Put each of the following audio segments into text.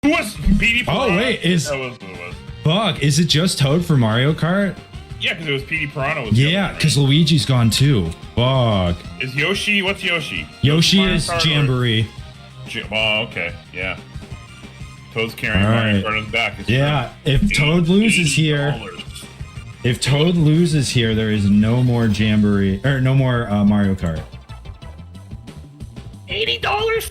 Who was PD? Oh wait, is that was who it was. fuck? Is it just Toad for Mario Kart? Yeah, because it was PD Piranha. Was Yeah, because Luigi's gone too. Fuck. Is Yoshi? What's Yoshi? Yoshi Mario is Kart or- Jamboree. Oh, okay, yeah. Toad's carrying All Mario right. Kart on his back. It's Yeah, if Toad loses here, $80. if Toad loses here, there is no more Jamboree or no more Mario Kart. $80.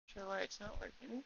Sure why it's not working.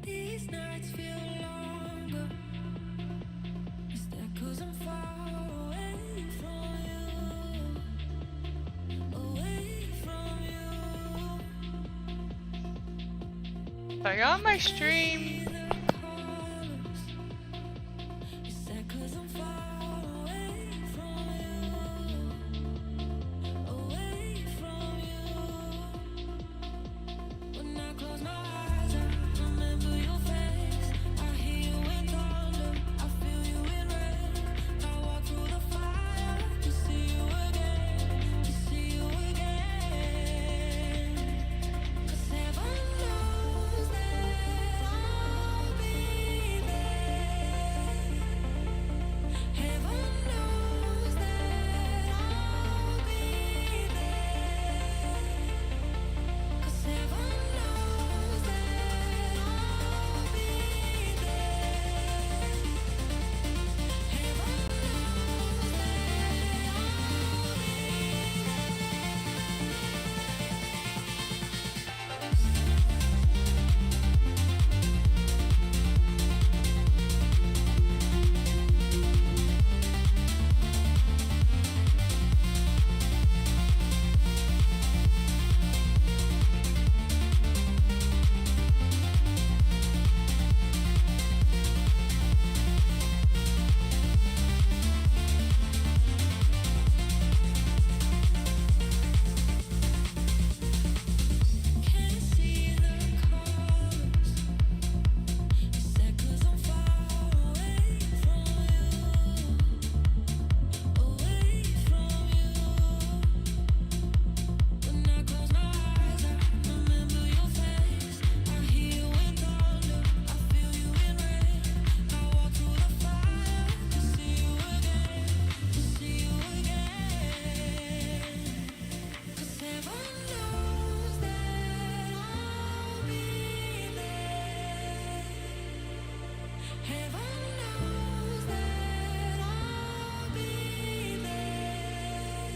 These nights feel longer. Is that 'cause I'm far away from you? Away from you. Are you on my stream? Is that 'cause I'm far away from you? Away from you. When I close my eyes, I remember your face. I hear you in thunder, I feel you in rain. I walk through the fire to see you again, to see you again. 'Cause heaven knows that I'm Heaven knows that I'll be there.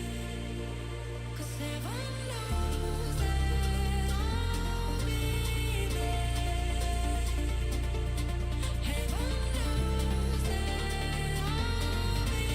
'Cause heaven knows that I'll be there. Heaven knows that I'll be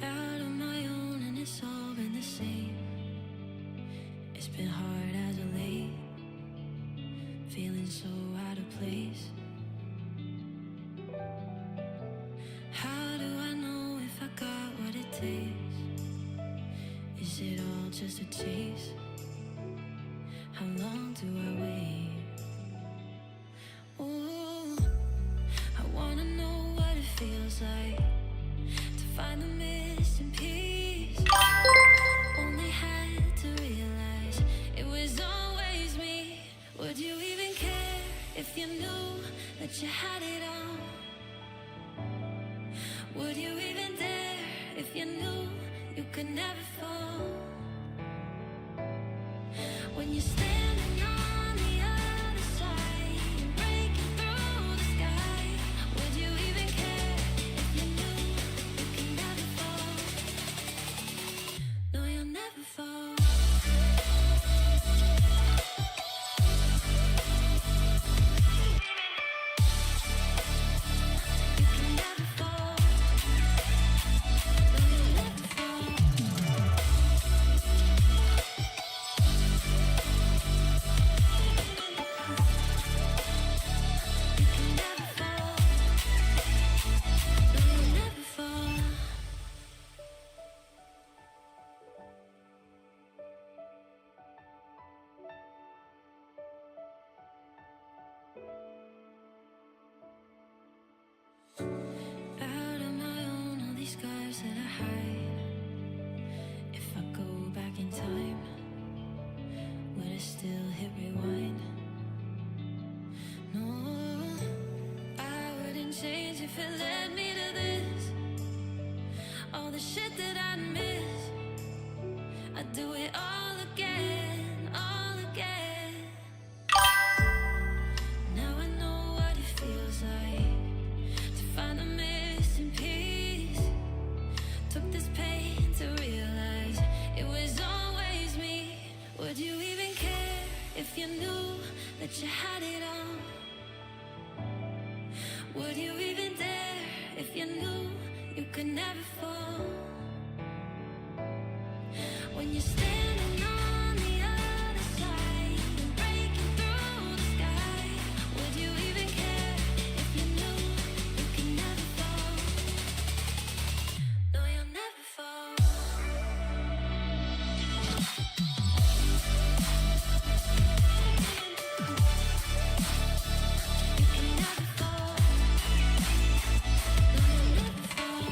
out on my own, and it's all been the same. It's been hard as of late, feeling so out of place. How do I know if I got what it takes? Is it all just a chase? How long do I wait? Ooh, I wanna know what it feels like to find the missing piece. Only had to realize it was always me. Would you even care if you knew that you had it all? Would you even dare if you knew you could never fall? When you're standing on the other side and breaking through the sky, would you even care if you knew you could never fall? No, you'll never fall. You can never fall. No, you'll never fall. You can never fall. No, you'll never fall. Out on my own, all these scars that I hide. If I go back in time, would I still hit rewind? No, I wouldn't change if it led me to this. All the shit that I miss, I'd do it all again, all again. Now I know what it feels like to find the missing piece. Took this pain to realize it was always me. Would you even care if you knew that you had it all? Would you even dare if you knew you could never fall? When you're standing on the other side and breaking through the sky, would you even care if you knew you could never fall? No, you'll never fall. You can never fall. No, you'll never fall.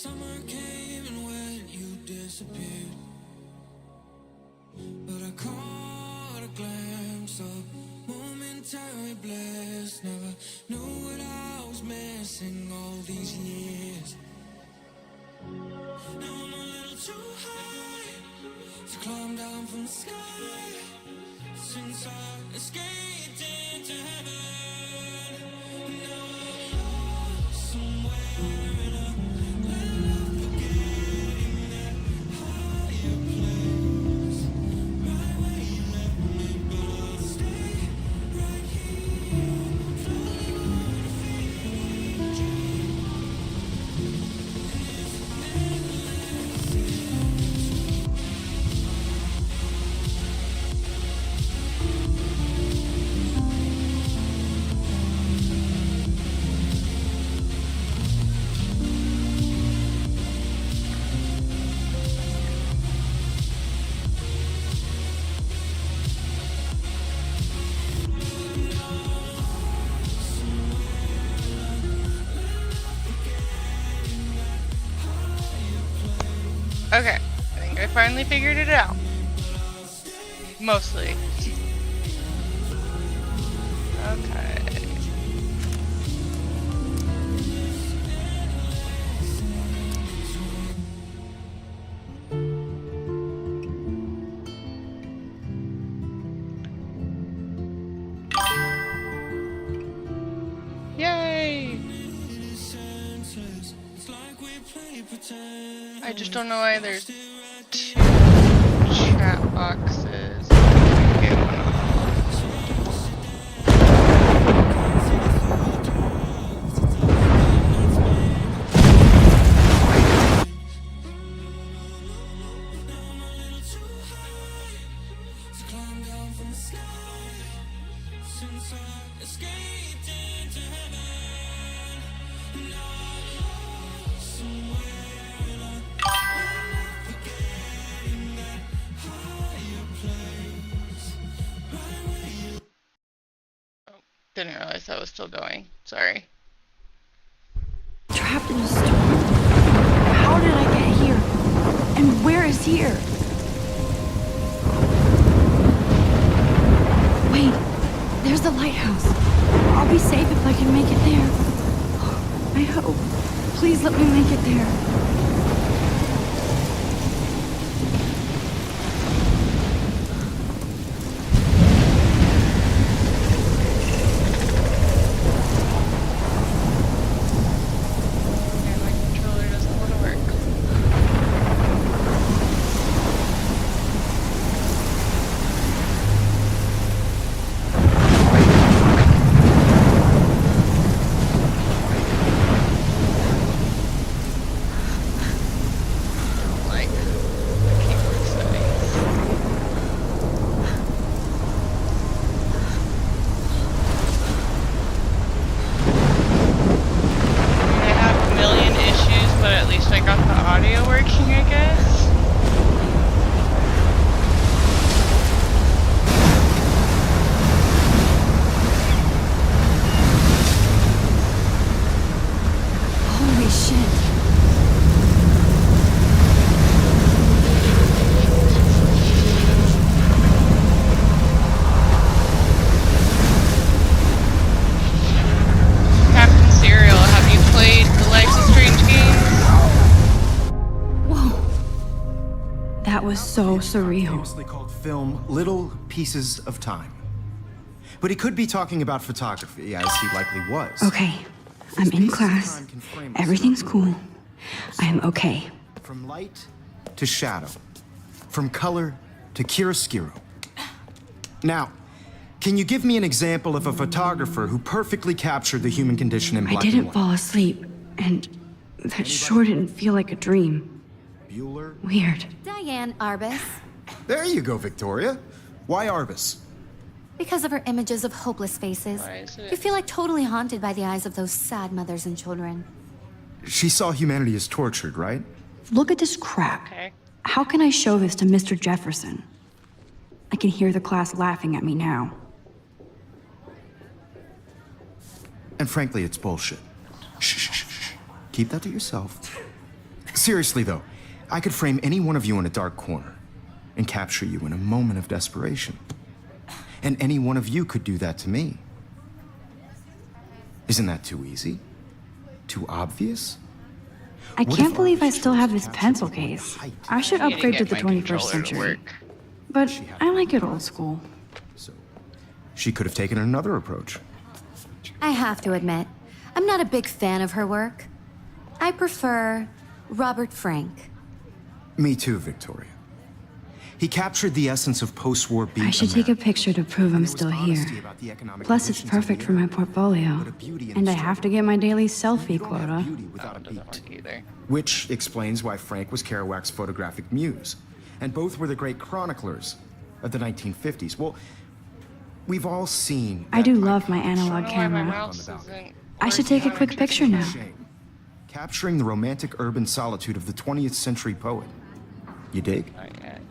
Summer came and went, you disappeared. But I caught a glimpse of momentary bliss. Never knew what I was missing all these years. Now I'm a little too high to climb down from the sky. Since I escaped into heaven, now I'm lost somewhere in a land of forgetting that higher place. Right where you left me, but I'll stay right here, floating on a fading dream. Okay, I think I finally figured it out. Mostly. Okay. Yay! I just don't know why there's two chat boxes. Okay, one off. Didn't realize that was still going. Sorry. Trapped in a storm? How did I get here? And where is here? Wait, there's the lighthouse. I'll be safe if I can make it there. I hope. Please let me make it there. And my controller doesn't want to work. Like keyboard settings. I have a million issues, but at least I got the audio working, I guess. Holy shit. Captain Serial, have you played the Life is Strange games? Whoa. That was so surreal. Famously called film Little Pieces of Time. But he could be talking about photography, as he likely was. Okay, I'm in Pieces of class. time can frame us Everything's in our cool. world. I'm okay. From light to shadow. From color to chiaroscuro. Now, can you give me an example of a photographer who perfectly captured the human condition in I black and didn't white? fall asleep, and that sure didn't feel like a dream. Bueller? Weird. Diane Arbus. There you go, Victoria. Why Arbus? Because of her images of hopeless faces. Why is it- You feel like totally haunted by the eyes of those sad mothers and children. She saw humanity as tortured, right? Look at this crap. Okay. How can I show this to Mr. Jefferson? I can hear the class laughing at me now. And frankly, it's bullshit. Shh, shh, shh, shh. Keep that to yourself. Seriously, though, I could frame any one of you in a dark corner and capture you in a moment of desperation. And any one of you could do that to me. Isn't that too easy? Too obvious? I What can't if believe I artists still have just this captured pencil you in case. height? I should I need to upgrade to get the my 21st controller to century. work. But I like it old school. So, she could have taken another approach. I have to admit, I'm not a big fan of her work. I prefer Robert Frank. Me too, Victoria. He captured the essence of post-war beat I should take a America. picture to prove I'm There was still here. honesty about the economic Plus, it's conditions of perfect the for my era, portfolio. but a beauty in And I its have to struggle. get my daily You selfie don't have quota. beauty without a That doesn't beat. work either. Which explains why Frank was Kerouac's photographic muse. And both were the great chroniclers of the 1950s. Well, we've all seen. I that do iconic love my shot analog I don't know why my camera. mouse on the balcony. isn't I should take a working. quick picture now. Shame. Capturing the romantic urban solitude of the 20th century poet. You dig? Not yet.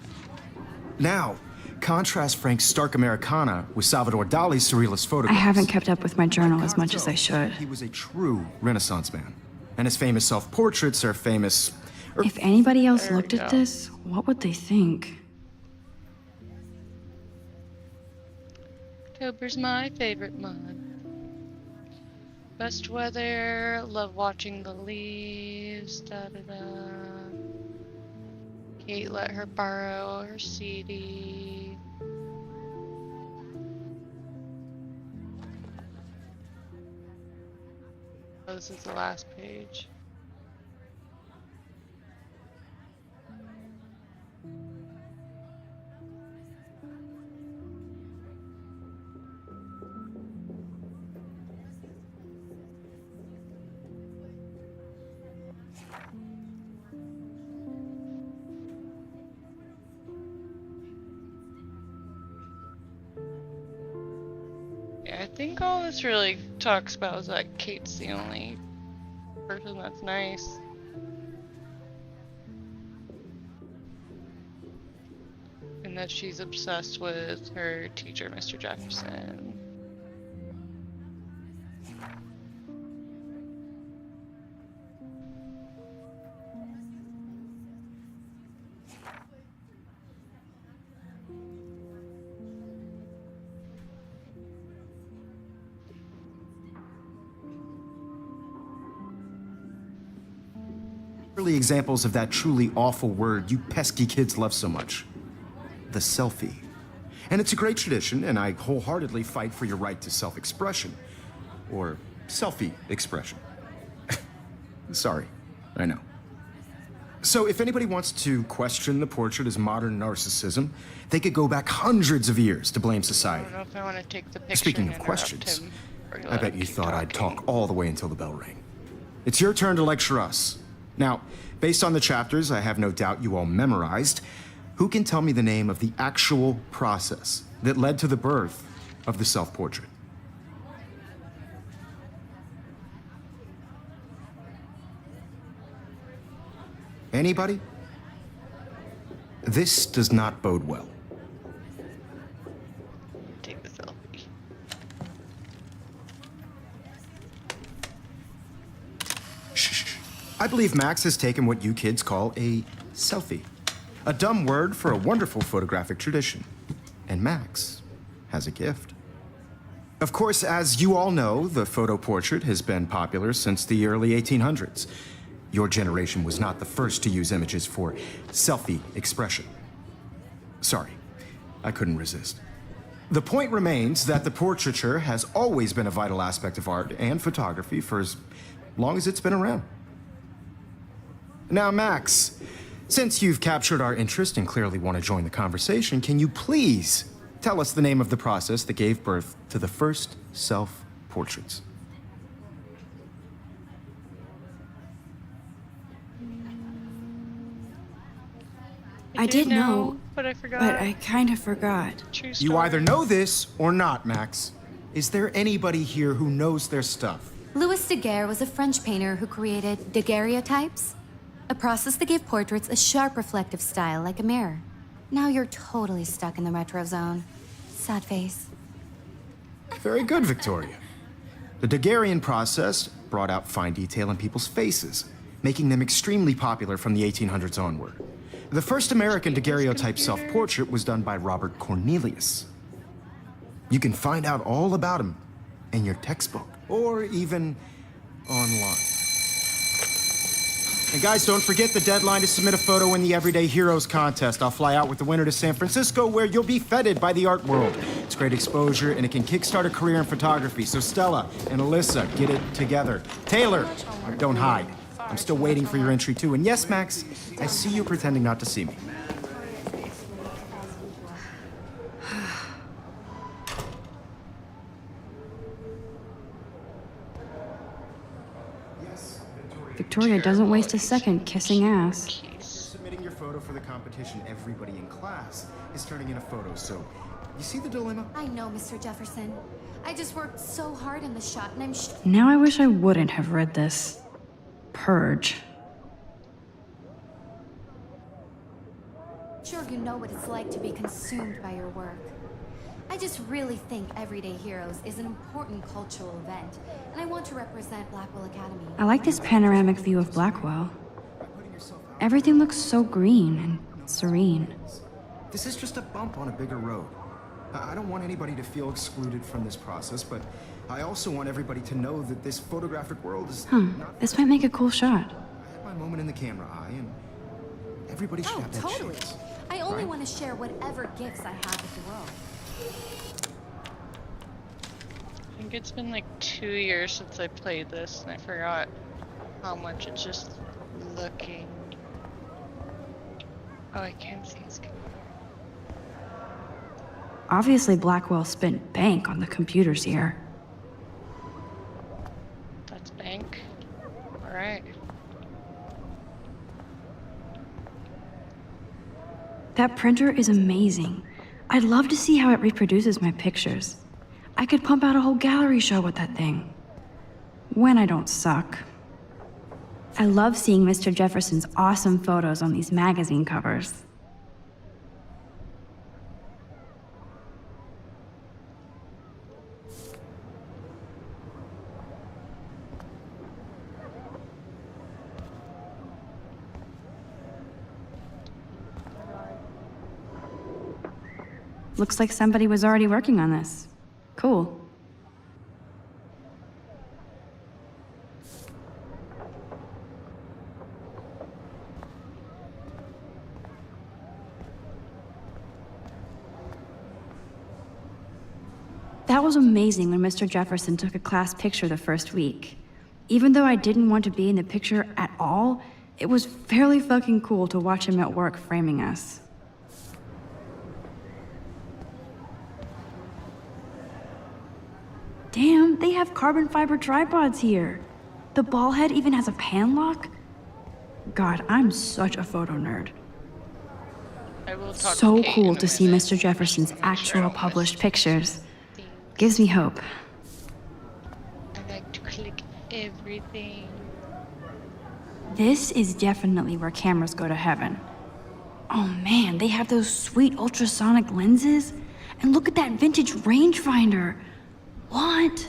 Now, contrast Frank's stark Americana with Salvador Dali's surrealist I photographs. haven't kept up with my journal as much as I should. He was a true Renaissance man. And his famous self-portraits are famous. If anybody else There we looked at go. this, what would they think? October's my favorite month. Best weather, love watching the leaves, da da da. Kate let her borrow her CD. Oh, this is the last page. Yeah, I think all this really talks about is that Kate's the only person that's nice. And that she's obsessed with her teacher, Mr. Jefferson. Early examples of that truly awful word you pesky kids love so much. The selfie. And it's a great tradition, and I wholeheartedly fight for your right to self-expression. Or selfie expression. Sorry, I know. So if anybody wants to question the portrait as modern narcissism, they could go back hundreds of years to blame I society. don't know if I want to take the picture. Speaking and of interrupt questions, him, or I let bet him you keep thought I'd talking. talk all the way until the bell rang. It's your turn to lecture us. Now, based on the chapters I have no doubt you all memorized, who can tell me the name of the actual process that led to the birth of the self-portrait? Anybody? This does not bode well. Take the selfie. Shh. I believe Max has taken what you kids call a selfie. A dumb word for a wonderful photographic tradition. And Max has a gift. Of course, as you all know, the photo portrait has been popular since the early 1800s. Your generation was not the first to use images for selfie expression. Sorry, I couldn't resist. The point remains that the portraiture has always been a vital aspect of art and photography for as long as it's been around. Now, Max, since you've captured our interest and clearly want to join the conversation, can you please tell us the name of the process that gave birth to the first self-portraits? I did know, but I forgot. but I kind of forgot. True You story. either know this or not, Max. Is there anybody here who knows their stuff? Louis Daguerre was a French painter who created daguerreotypes, a process that gave portraits a sharp reflective style like a mirror. Now you're totally stuck in the retro zone. Sad face. Very good, Victoria. The Daguerrean process brought out fine detail in people's faces, making them extremely popular from the 1800s onward. The first American daguerreotype self-portrait was done by Robert Cornelius. You can find out all about him in your textbook, or even online. And guys, don't forget the deadline to submit a photo in the Everyday Heroes contest. I'll fly out with the winner to San Francisco, where you'll be feted by the art world. It's great exposure, and it can kickstart a career in photography. So Stella and Alyssa, get it together. Taylor, don't hide. I'm still waiting for your entry too. And yes, Max, I see you pretending not to see me. Victoria doesn't waste a second kissing ass. Submitting your photo for the competition, everybody in class is turning in a photo, so you see the dilemma? I know, Mr. Jefferson. I just worked so hard in the shot, and I'm Now I wish I wouldn't have read this. Purge. sure you know what it's like to be consumed by your work. I just really think Everyday Heroes is an important cultural event, and I want to represent Blackwell Academy. I like this panoramic view of Blackwell. Everything looks so green and serene. This is just a bump on a bigger road. I don't want anybody to feel excluded from this process, but I also want everybody to know that this photographic world is not... This might make a cool shot. I have my moment in the camera eye, and everybody should Oh, have that totally. chance. I only right? want to share whatever gifts I have with the world. I think it's been like 2 years since I played this, and I forgot how much it's just looking. Oh, I can't see his computer. Obviously, Blackwell spent bank on the computers here. That's bank. Alright. That printer is amazing. I'd love to see how it reproduces my pictures. I could pump out a whole gallery show with that thing. When I don't suck. I love seeing Mr. Jefferson's awesome photos on these magazine covers. Looks like somebody was already working on this. Cool. That was amazing when Mr. Jefferson took a class picture the first week. Even though I didn't want to be in the picture at all, it was fairly fucking cool to watch him at work framing us. Damn, they have carbon fiber tripods here. The ball head even has a pan lock. God, I'm such a photo nerd. I will talk So to Kate cool in a to see minute. Mr. Jefferson's Make sure I actual don't miss published pictures. things. Gives me hope. I like to click everything. This is definitely where cameras go to heaven. Oh man, they have those sweet ultrasonic lenses. And look at that vintage rangefinder. What?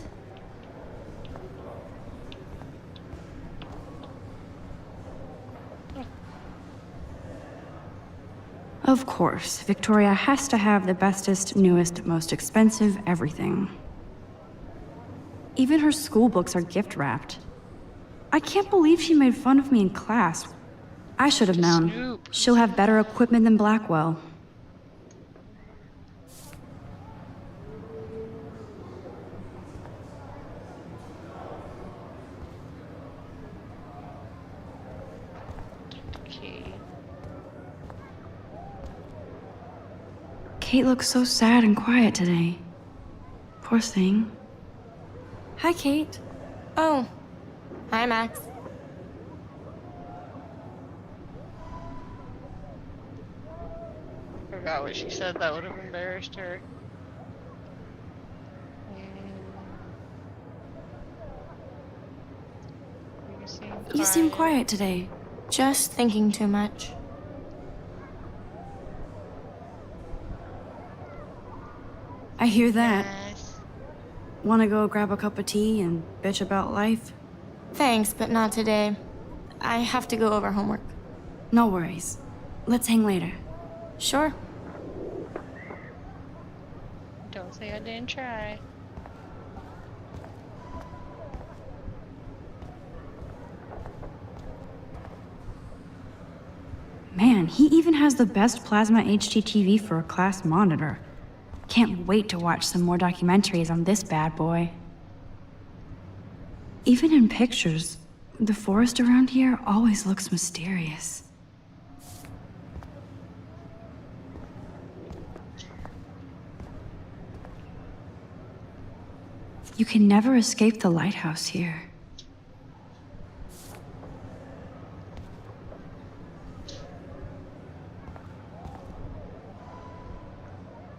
Of course, Victoria has to have the bestest, newest, most expensive everything. Even her school books are gift wrapped. I can't believe she made fun of me in class. I should have known. Snoop. She'll have better equipment than Blackwell. Okay. Kate looks so sad and quiet today. Poor thing. Hi, Kate. Oh. Hi, Max. Forgot what she said. That would have embarrassed her. You seem quiet today. Just thinking too much. I hear that. Yes. Want to go grab a cup of tea and bitch about life? Thanks, but not today. I have to go over homework. No worries. Let's hang later. Sure. Don't say I didn't try. Man, he even has the best plasma HDTV for a class monitor. Can't wait to watch some more documentaries on this bad boy. Even in pictures, the forest around here always looks mysterious. You can never escape the lighthouse here.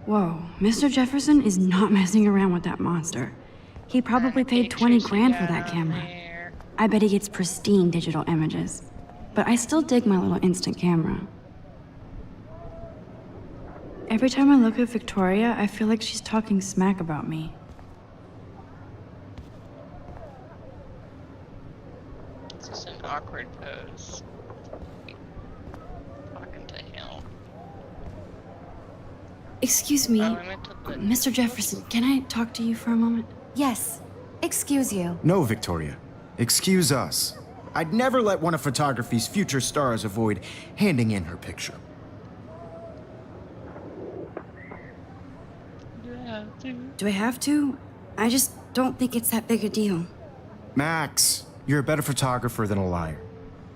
Whoa, Mr. Jefferson is not messing around with that monster. He probably paid 20 grand for that camera. I bet he gets pristine digital images. But I still dig my little instant camera. Every time I look at Victoria, I feel like she's talking smack about me. It's just an awkward pose. Talking to him. Excuse me, Oh, I meant to put. Mr. Jefferson, can I talk to you for a moment? Yes. Excuse you. No, Victoria. Excuse us. I'd never let one of photography's future stars avoid handing in her picture. Yeah, dude. Do I have to? I just don't think it's that big a deal. Max, you're a better photographer than a liar.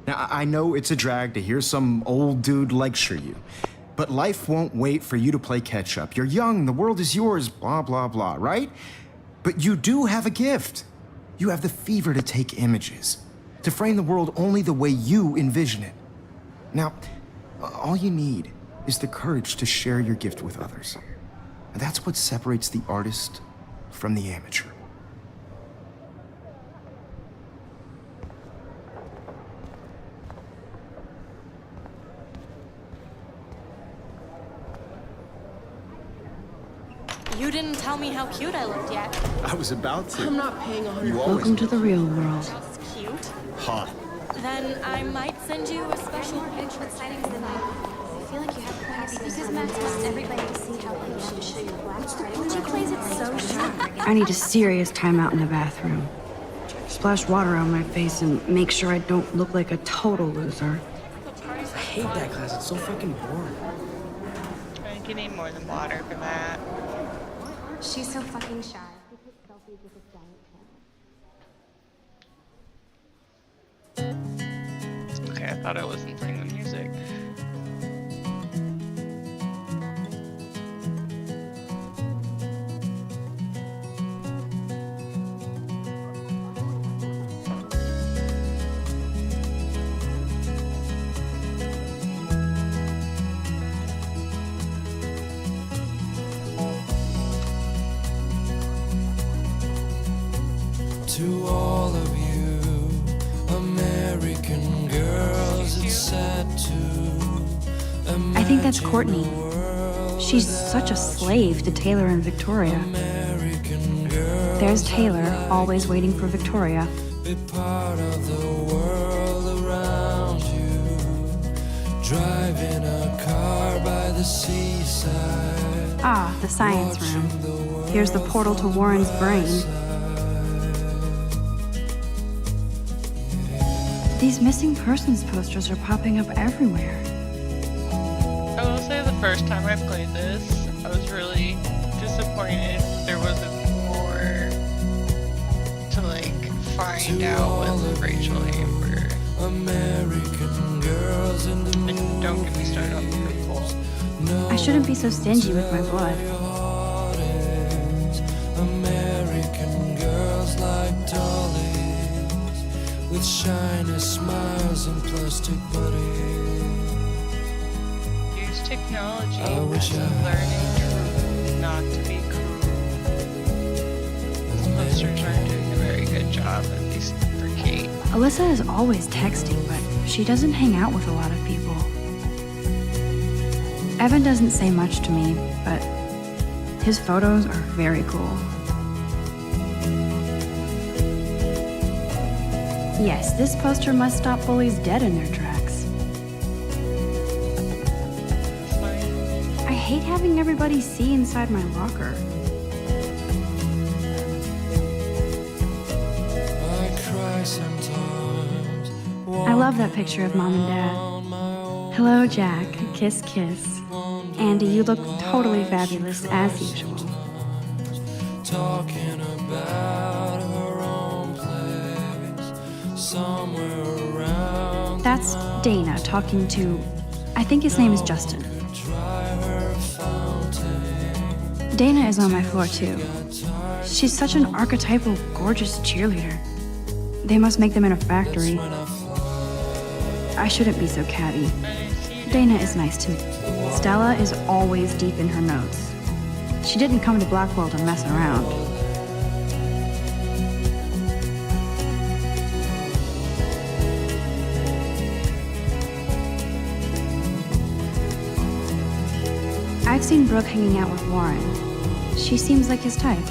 Now, I know it's a drag to hear some old dude lecture you, but life won't wait for you to play catch up. You're young, the world is yours, blah, blah, blah, right? But you do have a gift. You have the fever to take images, to frame the world only the way you envision it. Now, all you need is the courage to share your gift with others. And that's what separates the artist from the amateur. You didn't tell me how cute I looked yet. I was about to. I'm not paying 100. You always Welcome to the real world. That's cute. hot. Then I might send you a special picture. I feel like you have capacity because Max wants everybody to see how you should show your black card. She plays it so sharp. I need a serious timeout in the bathroom. Splash water on my face and make sure I don't look like a total loser. I hate that class. It's so fucking boring. I think you need more than water for that. She's so fucking shy. We take selfies with this giant camera. Okay, I thought I wasn't playing the music. To all of you American girls, it's sad to I think that's Courtney. She's such a slave to Taylor and Victoria. American girls There's Taylor, always waiting for Victoria. be part of the world around you, driving a car by the seaside. Ah, the science room. Here's the portal to Warren's brain. These missing persons posters are popping up everywhere. I will say the first time I played this, I was really disappointed there wasn't more to like find out with Rachel Amber. American girls in the And don't get me started on the purple. I shouldn't be so stingy with my blood. American girls like dollies with shiny smiles and plastic bodies. Use technology I wish as a I learning tool, not to be cruel. These posters aren't doing a very good job, at least for Kate. Alyssa is always texting, but she doesn't hang out with a lot of people. Evan doesn't say much to me, but his photos are very cool. Yes, this poster must stop bullies dead in their tracks. It's fine. I hate having everybody see inside my locker. I cry sometimes. I love that picture of Mom and Dad. Hello, Jack. Kiss, kiss. Andy, you look totally fabulous, as usual. Talking about her own place somewhere around. That's Dana talking to... I think his name is Justin. Try her fountain. Dana is on my floor, too. She's such an archetypal, gorgeous cheerleader. They must make them in a factory. I shouldn't be so catty. Dana is nice to me. Stella is always deep in her notes. She didn't come to Blackwell to mess around. I've seen Brooke hanging out with Warren. She seems like his type.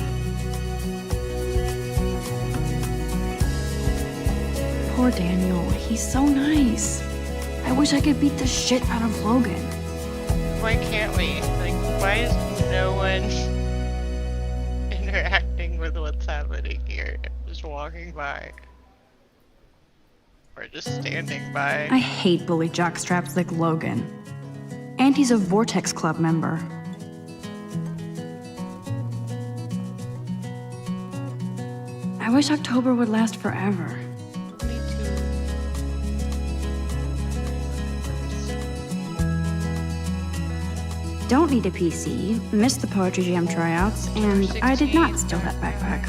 Poor Daniel, he's so nice. I wish I could beat the shit out of Logan. Why can't we? Like, why is no one interacting with what's happening here? Just walking by. Or just standing by. I hate bully jockstraps like Logan. And he's a Vortex Club member. I wish October would last forever. Me too. Don't need a PC, missed the Poetry Jam tryouts, and I did not steal that backpack.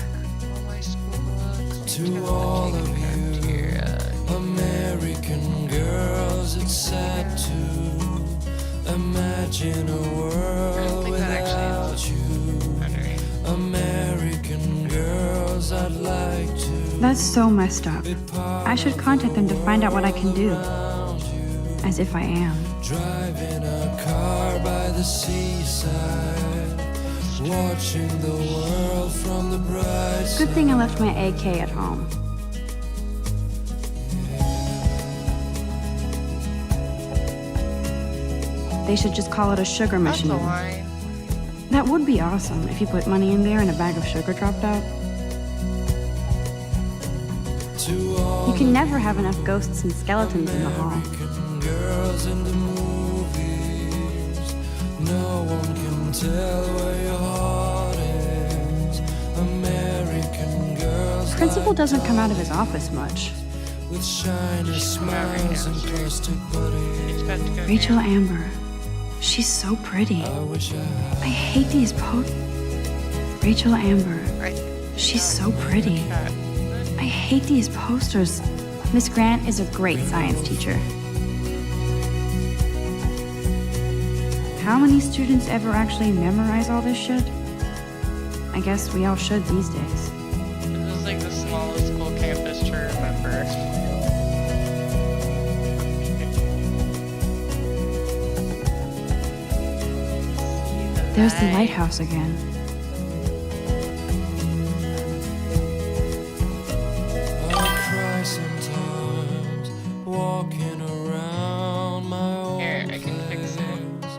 All my school books. To all of you Cafeteria. American girls, it's sad to imagine a I don't world think that without actually you. Henry. American girls, I'd like to That's so messed up. I should contact them to find out what I can do. As if I am. drive in a car by the seaside, watching the world from the bright side. Good thing I left my AK at home. They should just call it a sugar That's machine. a line. That would be awesome if you put money in there and a bag of sugar dropped out. To all You can never have enough ghosts and skeletons in the hall. American girls in the movies, no one can tell where your heart is. American girls Principal doesn't come out of his office much. with shiny smiles and plastic It's bodies. about to go Rachel down. Amber. She's so pretty. I wish I hate these Rachel Amber. Right. She's so pretty. Cat. I hate these posters. Miss Grant is a great science teacher. How many students ever actually memorize all this shit? I guess we all should these days. This is like the smallest school campus to remember. There's the lighthouse again. I cry sometimes walking around my own Here, I can fix it. place,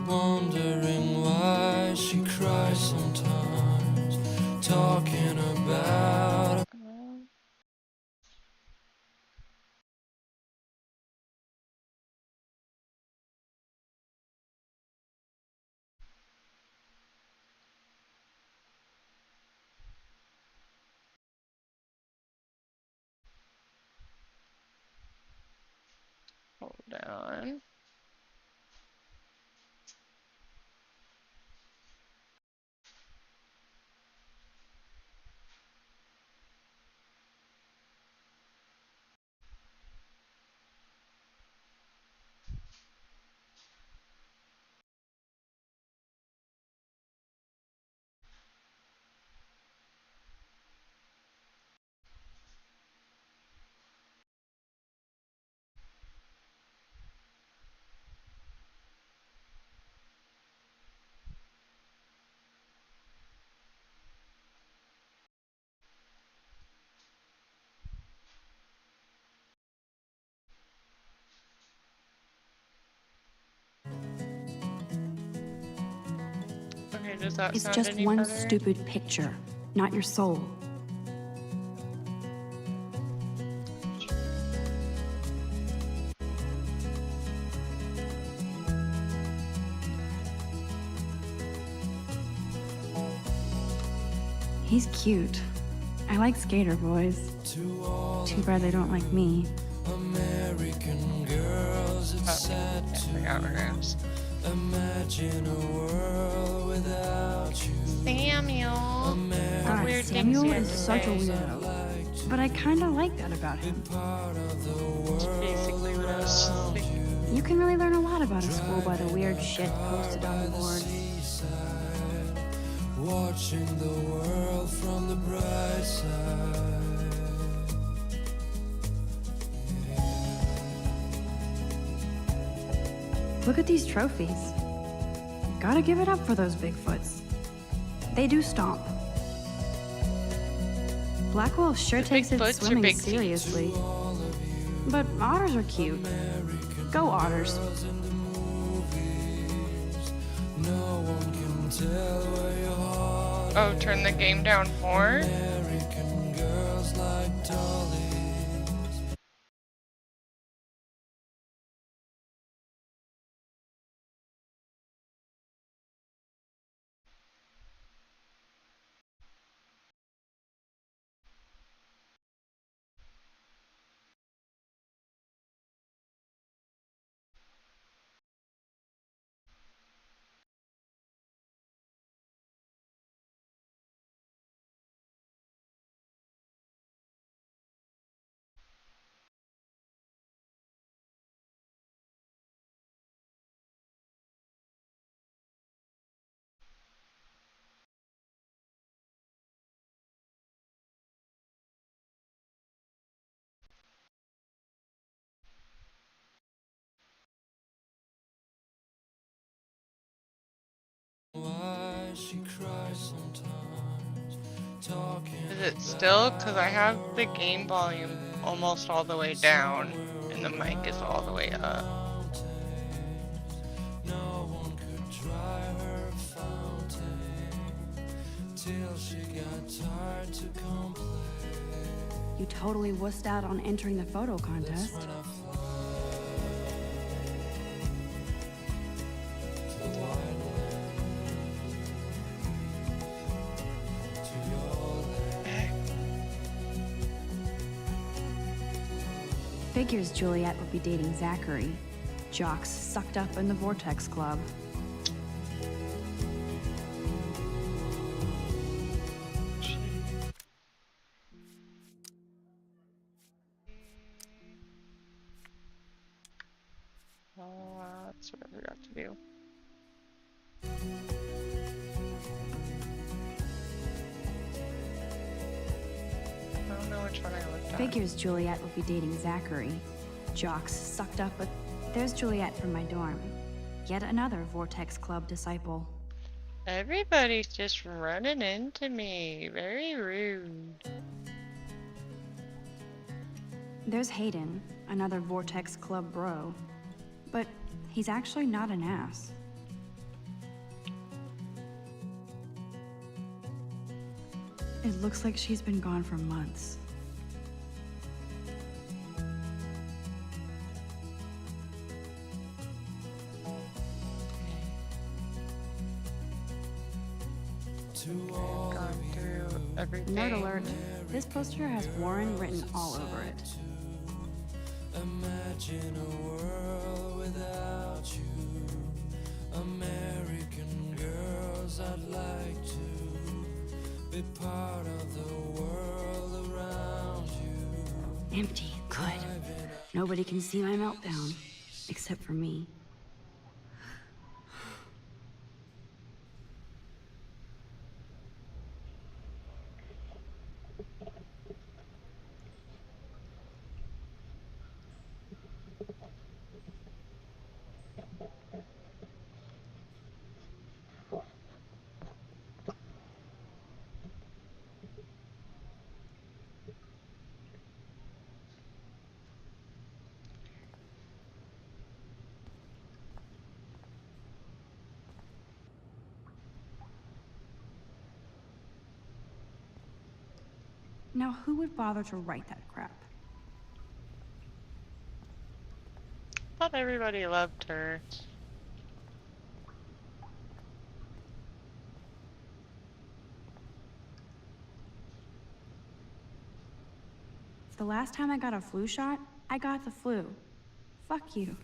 wondering why she cries sometimes, talking about Hold on. Here, does that It's sound just any one better? stupid picture, not your soul. He's cute. I like skater boys. Too bad they don't like me. American girls, it's sad I to forgot her names. imagine a world without you. Samuel. God, Weird Samuel things he is has to such a say. weirdo. But I kinda like that about him. That's basically what I was thinking. You can really learn a lot about a school by the weird shit posted on the board. Seaside, watching the world from the bright side. Look at these trophies. Gotta give it up for those Bigfoots. They do stomp. Blackwell sure The takes its Bigfoots are swimming big feet. seriously. But otters are cute. Go otters. No one can tell where your heart. Oh, turn the game down more? American girls like dollies. Why she cries sometimes, talking. Is it still? Because I have the game volume almost all the way down, and the mic is all the way up. No one could dry her fountain till she got tired to complain. You totally wussed out on entering the photo contest. Figures Juliet would be dating Zachary. Jocks sucked up in the Vortex Club. Oh, that's what I forgot to do. I don't know which one I looked at. Figures Juliet would be dating Zachary. Jocks sucked up, but there's Juliet from my dorm. Yet another Vortex Club disciple. Everybody's just running into me. Very rude. There's Hayden, another Vortex Club bro. But he's actually not an ass. It looks like she's been gone for months. Gone through everything. Nerd alert. This poster has Warren written all over it. Imagine a world without you. American girls, I'd like to be part of the world around you. Empty. Good. Nobody can see my meltdown. Except for me. Now, who would bother to write that crap? Thought everybody loved her. The last time I got a flu shot, I got the flu. Fuck you.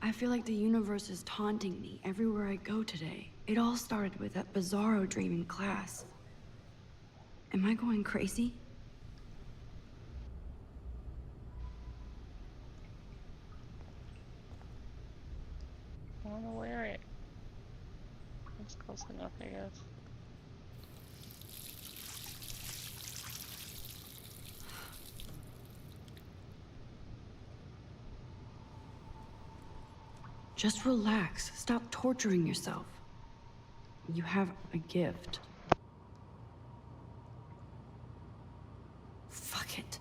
I feel like the universe is taunting me everywhere I go today. It all started with that bizarro dream in class. Am I going crazy? I wanna wear it. That's close enough, I guess. Just relax. Stop torturing yourself. You have a gift. Fuck it.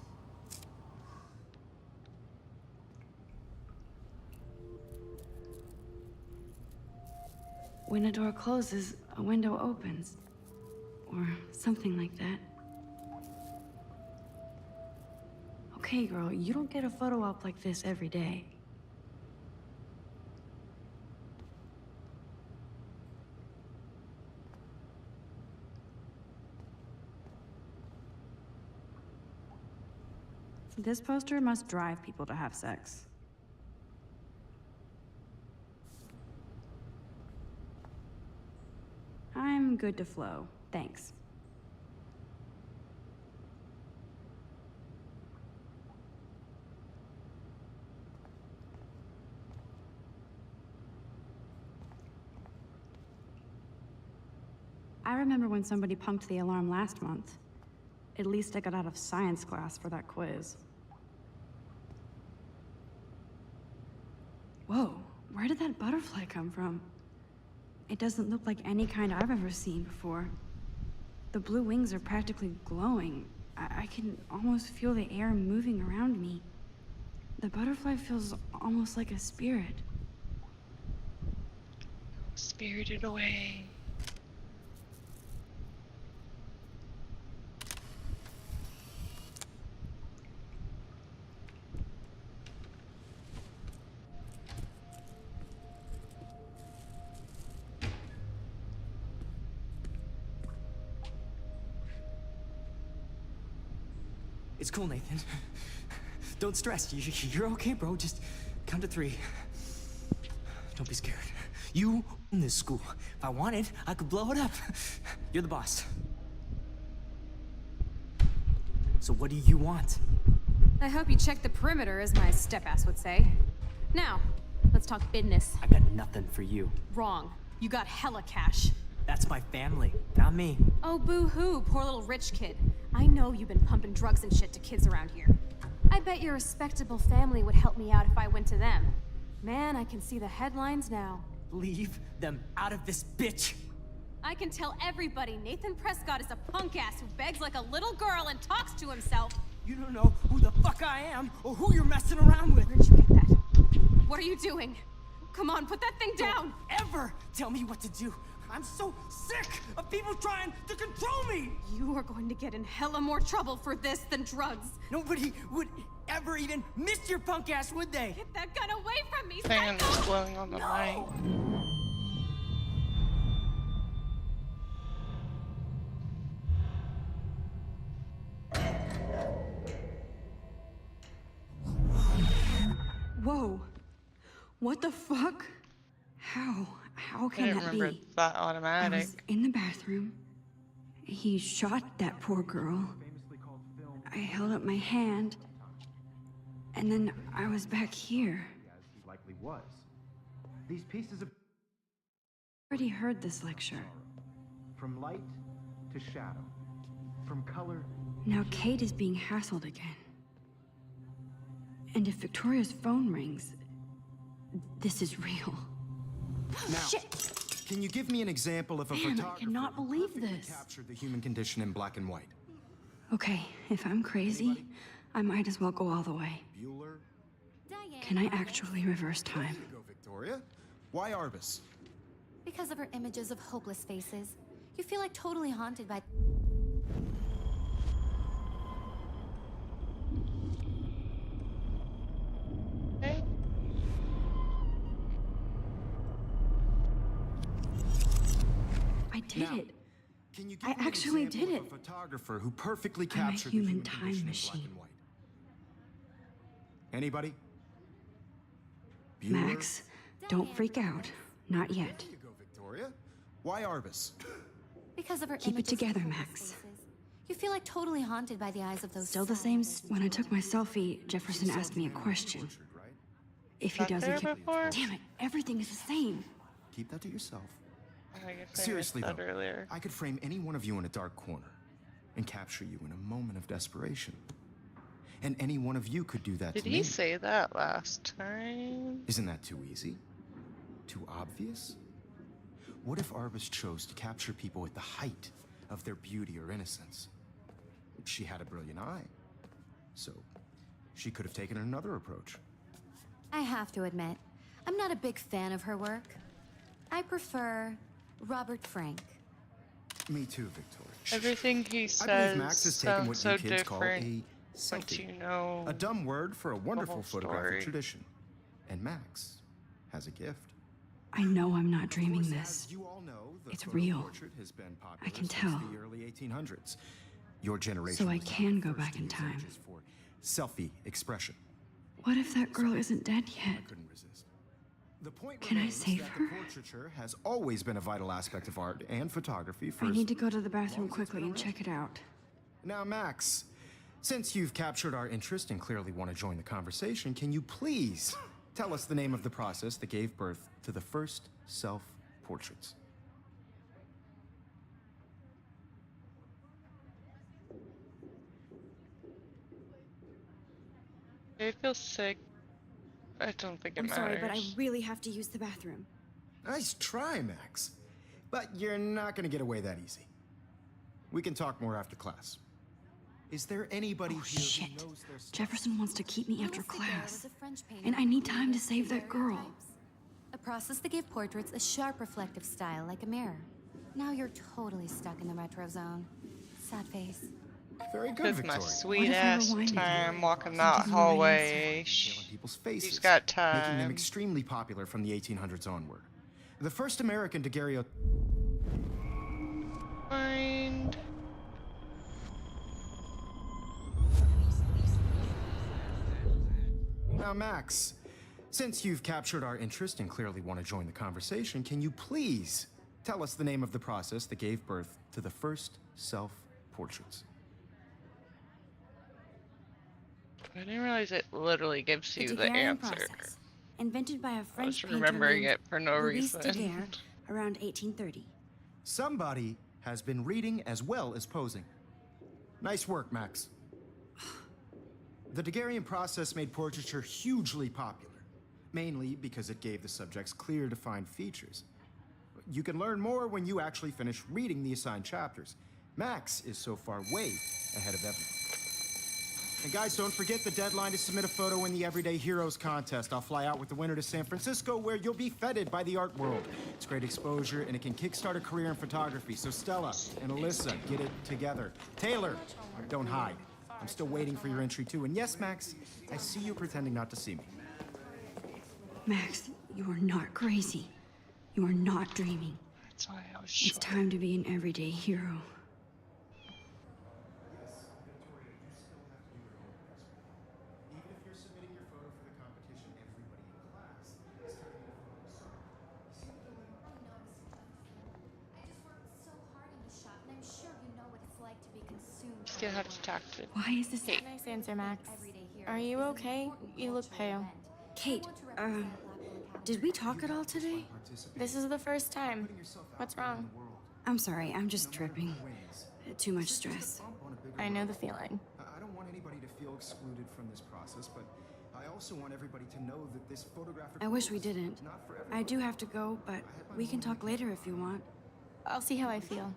When a door closes, a window opens. Or something like that. Okay, girl, you don't get a photo op like this every day. This poster must drive people to have sex. I'm good to flow, thanks. I remember when somebody punked the alarm last month. At least I got out of science class for that quiz. Whoa, where did that butterfly come from? It doesn't look like any kind I've ever seen before. The blue wings are practically glowing. I can almost feel the air moving around me. The butterfly feels almost like a spirit. Spirited away. It's cool, Nathan. Don't stress. You're okay, bro. Just count to 3. Don't be scared. You in this school. If I wanted, I could blow it up. You're the boss. So what do you want? I hope you check the perimeter, as my step-ass would say. Now, let's talk business. I got nothing for you. Wrong. You got hella cash. That's my family, not me. Oh, boo-hoo, poor little rich kid. I know you've been pumping drugs and shit to kids around here. I bet your respectable family would help me out if I went to them. Man, I can see the headlines now. Leave them out of this bitch. I can tell everybody Nathan Prescott is a punk ass who begs like a little girl and talks to himself. You don't know who the fuck I am or who you're messing around with. Where'd you get that? What are you doing? Come on, put that thing down! Don't ever tell me what to do. I'm so sick of people trying to control me! You are going to get in hella more trouble for this than drugs. Nobody would ever even miss your punk ass, would they? Get that gun away from me, Fan psycho! is blowing on the mic. Whoa. What the fuck? How? How I can didn't that remember be? it's that I automatic. was in the bathroom. He shot that poor girl. I held up my hand. And then I was back here. As he likely was. These pieces of Already heard this lecture. from light to shadow, from color. Now Kate is being hassled again. And if Victoria's phone rings, this is real. Now, Shit! can you give me an example of a Damn, I photographer cannot who believe perfectly this. captured the human condition in black and white? Okay, if I'm crazy, I might as well go all the way. Bueller? Diane. Can I actually reverse time? Go, Victoria. Victoria. Why Arbus? Because of her images of hopeless faces. You feel like totally haunted by. Okay. I did Now, it. Can you give I me an actually example did of it. a photographer who perfectly I'm a captured human the human time condition in machine. black and white? Anybody? Bueller? Max, don't freak out. Not yet. There you go, Victoria. Why Arbus? Because of her Keep it images of together, hopeless Max. faces. You feel like totally haunted by the eyes of those. Still the sad same. faces. When I took my selfie, Jefferson asked me a question. Portrait, right? If he Not does there it, before? damn it, everything is the same. Keep that to yourself. I guess I Seriously missed though, that earlier. I could frame any one of you in a dark corner and capture you in a moment of desperation. And any one of you could do that Did to he me. say that last time? Isn't that too easy? Too obvious? What if Arbus chose to capture people at the height of their beauty or innocence? She had a brilliant eye, so she could have taken another approach. I have to admit, I'm not a big fan of her work. I prefer Robert Frank. Me too, Victoria. Everything he I believe says Max has taken sounds what so you kids call different a once selfie. you know. A dumb word for a wonderful whole photographic story. tradition. And Max has a gift. I know I'm not dreaming Of course, this. as you all know, the It's photo real. portrait has been popular I can since tell. the early 1800s. Your generation So I was not can the go first back to in use time. images for selfie expression. What if that girl isn't dead yet? I couldn't resist. The point Can I remains save that her? the portraiture has always been a vital aspect of art and photography for I as need to go to the bathroom long as it's quickly been and around. check it out. Now, Max, since you've captured our interest and clearly want to join the conversation, can you please tell us the name of the process that gave birth to the first self-portraits? I feel sick. I don't think it I'm matters. sorry, but I really have to use the bathroom. Nice try, Max. But you're not going to get away that easy. We can talk more after class. Is there anybody Oh here shit. who knows their stuff? Jefferson wants to keep me after Louis Daguerre class. was a French painter And I who need time to created save that girl. daguerreotypes, a process that gave portraits a sharp reflective style like a mirror. Now you're totally stuck in the retro zone. Sad face. Very good, With Victoria. my sweet What if I ass rewinded time you? walking Something that you hallway. Tailing people's faces, He's got making them time. extremely popular from the 1800s onward. The first American daguerreotype. Find. Now, Max, since you've captured our interest and clearly want to join the conversation, can you please tell us the name of the process that gave birth to the first self-portraits? I didn't realize it literally gives you the Daguerrean answer. process, invented by a I French was painter remembering named it for no Louis reason. Daguerre around 1830. Somebody has been reading as well as posing. Nice work, Max. The Daguerrean process made portraiture hugely popular, mainly because it gave the subjects clear, defined features. You can learn more when you actually finish reading the assigned chapters. Max is so far way ahead of everyone. And guys, don't forget the deadline to submit a photo in the Everyday Heroes contest. I'll fly out with the winner to San Francisco, where you'll be feted by the art world. It's great exposure, and it can kickstart a career in photography. So Stella and Alyssa, get it together. Taylor, don't hide. I'm still waiting for your entry too. And yes, Max, I see you pretending not to see me. Max, you are not crazy. You are not dreaming. That's why I was It's sure. time to be an everyday hero. Even if you're submitting your photo for the competition, everybody in class is taking a photo. I just worked so hard in the shop, and I'm sure you know what it's like to be consumed. Still have to talk to. Why is this? Nice answer, Max. Everyday Heroes Are you is an okay? important You look cultural pale. event. Kate, I want to represent Blackpool did we talk at all today? This is the first time. What's wrong? I'm sorry, I'm just tripping. Too much stress. I know the feeling. I don't want anybody to feel excluded from this process, but I also want everybody to know that this photographic I wish we world is didn't. not for I everybody. do have to go, but we can talk later if you want. I'll see how I feel.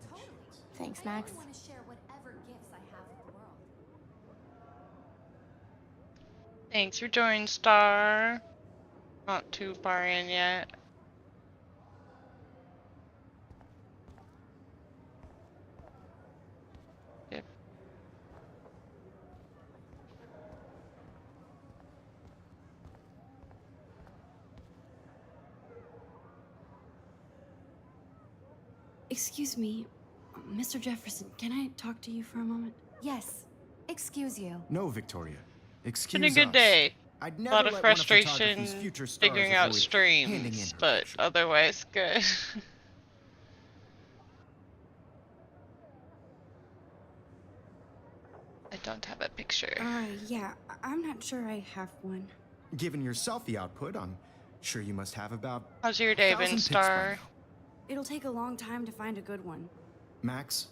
Thanks, Max. I want to share whatever gifts I have with the world. Thanks for joining, Star. Not too far in yet. Yep. Excuse me, Mr. Jefferson, can I talk to you for a moment? Yes. Excuse you. No, Victoria. Excuse Been a good us. day. I'd A never lot of let one frustration photography's future stars figuring out avoid handing in streams, her but picture. otherwise good. I don't have a picture. Yeah, I'm not sure I have one. Given your selfie output, I'm sure you must have about How's your day 1,000 been, pics by Star? now. It'll take a long time to find a good one. Max,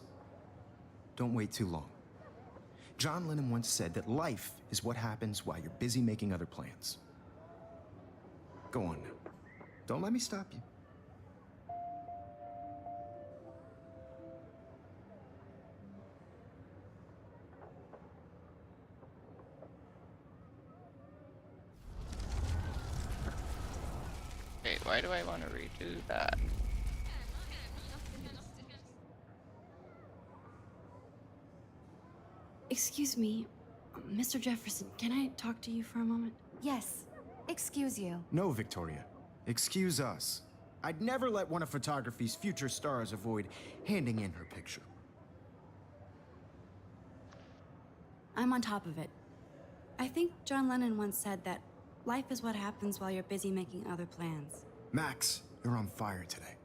don't wait too long. John Lennon once said that life is what happens while you're busy making other plans. Go on now. Don't let me stop you. Wait, why do I want to redo that? Excuse me, Mr. Jefferson, can I talk to you for a moment? Yes. Excuse you. No, Victoria. Excuse us. I'd never let one of photography's future stars avoid handing in her picture. I'm on top of it. I think John Lennon once said that life is what happens while you're busy making other plans. Max, you're on fire today.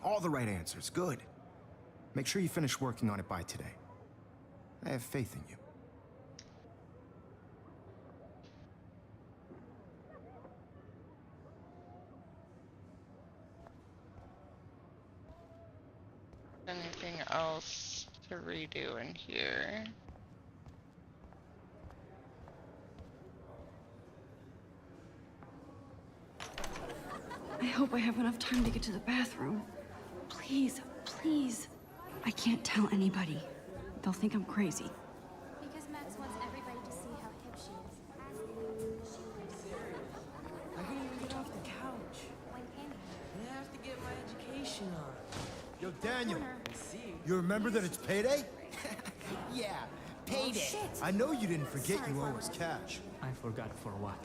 All the right answers. Good. Make sure you finish working on it by today. I have faith in you. Anything else to redo in here? I hope I have enough time to get to the bathroom. Please, please. I can't tell anybody. They'll think I'm crazy. Because Max wants everybody to see how hip she is. I couldn't even get off the couch. I have to get my education on. Yo, Daniel, See? you remember that it's payday? Yeah, payday. shit. I know you didn't forget you owe us cash. I forgot for what?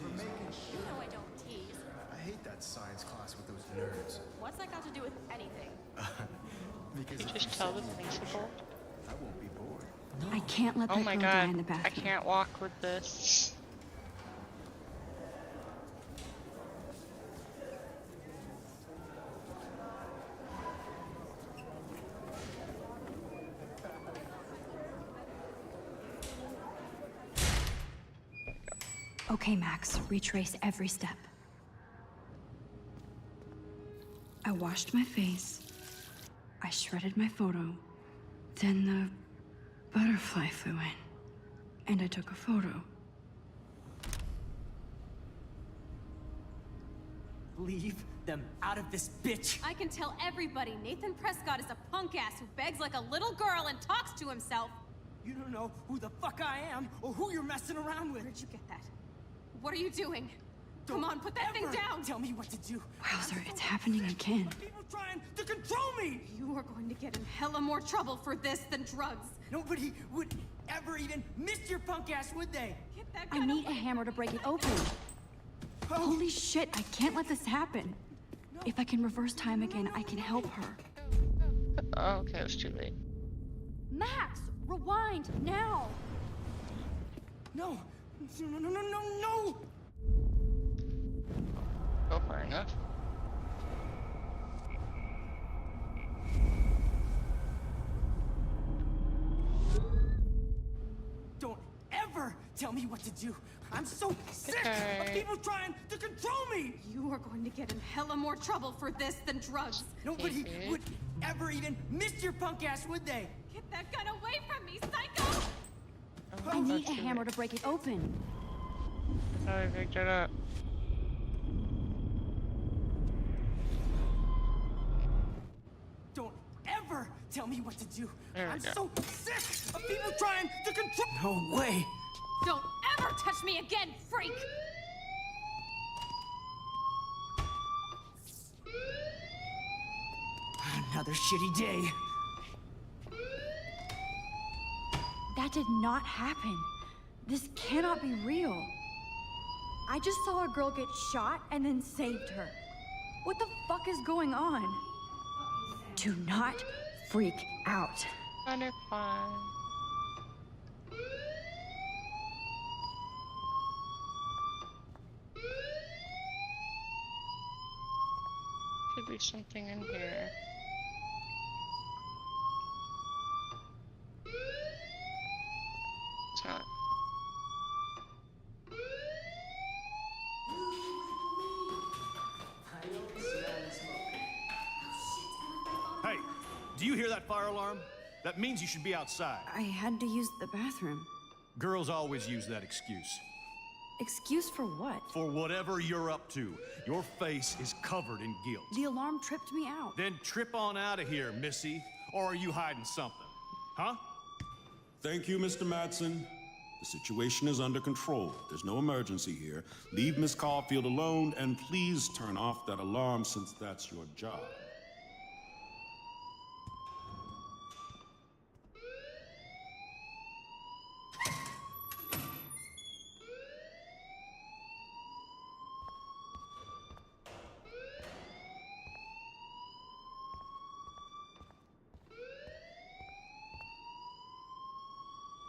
You know I don't tease. I hate that science class with those nerds. What's that got to do with anything? Because You if just you tell said the you principal. I won't be bored. I can't let Oh that my girl die in the god, I bathroom. can't walk with this. Okay, Max, retrace every step. I washed my face. I shredded my photo. Then the butterfly flew in. And I took a photo. Leave them out of this bitch. I can tell everybody Nathan Prescott is a punk ass who begs like a little girl and talks to himself. You don't know who the fuck I am or who you're messing around with. Where'd you get that? What are you doing? Come on, put that thing Ever down! Tell me what to do. Wowzer, it's happening again. People trying to control me. You are going to get in hella more trouble for this than drugs. Nobody would ever even miss your punk ass, would they? Get that I gun need a away. hammer to break it open. Oh, Holy shit, I can't let this happen. If I can reverse time again, I can help her. Oh, okay, it was too late. Max, rewind now! no. No, no, no, no, no. Go far enough. Don't ever tell me what to do. I'm so sick of Okay. people trying to control me. You are going to get in hella more trouble for this than drugs. Nobody Mhm. would ever even miss your punk ass, would they? Get that gun away from me, psycho! I need a hammer to break it open. Oh, I picked it up. Don't ever tell me what to do. There we I'm go. so sick of people trying to control. No way. Don't ever touch me again, freak! Another shitty day. That did not happen. This cannot be real. I just saw a girl get shot and then saved her. What the fuck is going on? Do not freak out. Kind of fun. Should be something in here. It's not. Hey, do you hear that fire alarm? That means you should be outside. I had to use the bathroom. Girls always use that excuse. Excuse for what? For whatever you're up to, your face is covered in guilt. The alarm tripped me out. Then trip on out of here, Missy. Or are you hiding something? Huh? Thank you, Mr. Madsen. The situation is under control. There's no emergency here. Leave Miss Caulfield alone, and please turn off that alarm since that's your job.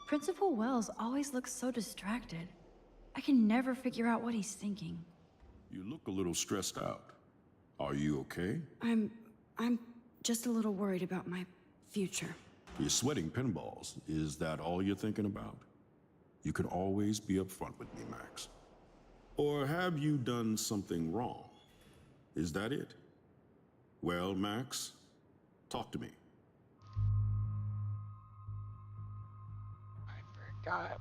Principal Wells always looks so distracted. I can never figure out what he's thinking. You look a little stressed out. Are you okay? I'm just a little worried about my future. You're sweating pinballs. Is that all you're thinking about? You can always be upfront with me, Max. Or have you done something wrong? Is that it? Well, Max, talk to me. I forgot.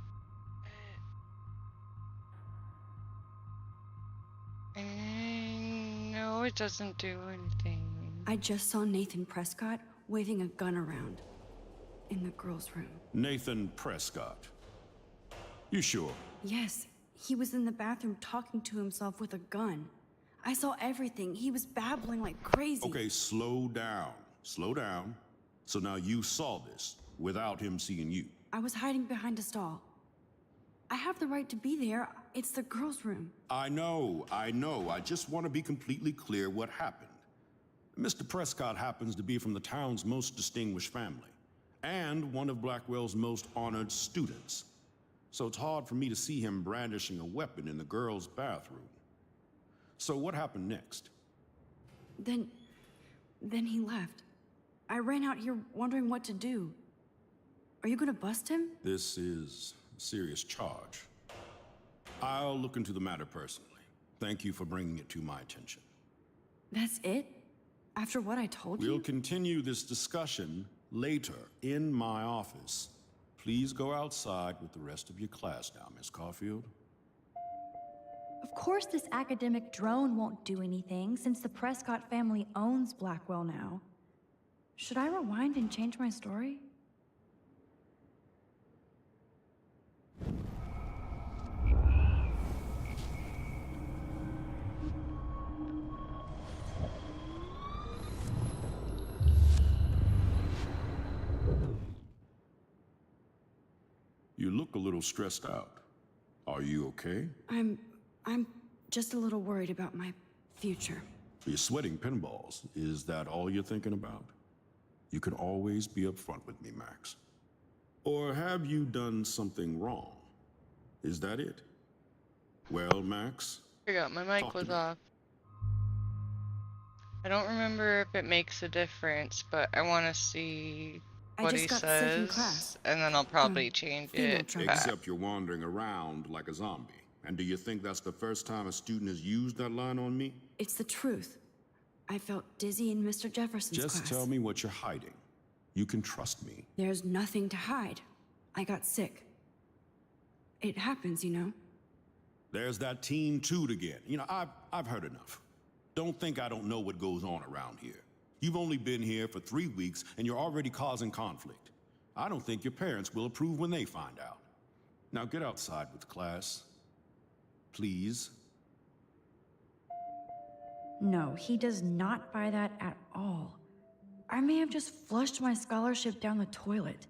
No, it doesn't do anything. I just saw Nathan Prescott waving a gun around in the girls' room. Nathan Prescott. You sure? Yes, he was in the bathroom talking to himself with a gun. I saw everything. He was babbling like crazy. Okay, slow down. Slow down. So now you saw this without him seeing you. I was hiding behind a stall. I have the right to be there. It's the girls' room. I know. I just want to be completely clear what happened. Mr. Prescott happens to be from the town's most distinguished family, and one of Blackwell's most honored students. So it's hard for me to see him brandishing a weapon in the girls' bathroom. So what happened next? Then he left. I ran out here wondering what to do. Are you gonna bust him? This is a serious charge. I'll look into the matter personally. Thank you for bringing it to my attention. That's it? After what I told you? We'll continue this discussion later in my office. Please go outside with the rest of your class now, Miss Caulfield. Of course this academic drone won't do anything since the Prescott family owns Blackwell now. Should I rewind and change my story? You look a little stressed out. Are you okay? I'm just a little worried about my future. You're sweating pinballs. Is that all you're thinking about? You can always be upfront with me, Max. Or have you done something wrong? Is that it? Well, Max? Forgot my mic was off. I don't remember if it makes a difference, but I want to see what he says, and then I'll probably change it back. Except you're wandering around like a zombie. And do you think that's the first time a student has used that line on me? It's the truth. I felt dizzy in Mr. Jefferson's class. Just tell me what you're hiding. You can trust me. There's nothing to hide. I got sick. It happens, you know. There's that teen toot again. You know, I've heard enough. Don't think I don't know what goes on around here. You've only been here for 3 weeks, and you're already causing conflict. I don't think your parents will approve when they find out. Now get outside with class. Please. No, he does not buy that at all. I may have just flushed my scholarship down the toilet.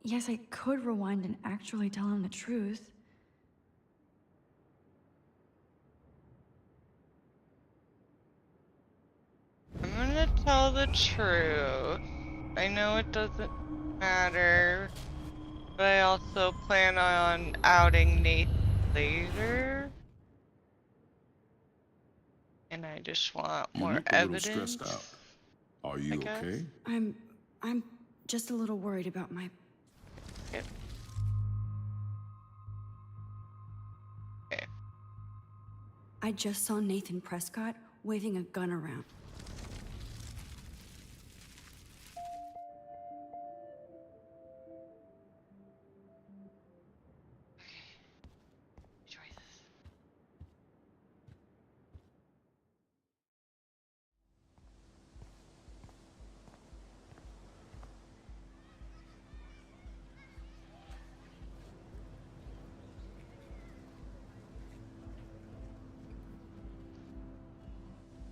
Yes, I could rewind and actually tell him the truth. I'm gonna tell the truth. I know it doesn't matter, but I also plan on outing Nate later. And I just want You more look a little evidence. stressed out. Are you I guess. okay? I'm just a little worried about my... Okay. Okay. I just saw Nathan Prescott waving a gun around. Choices.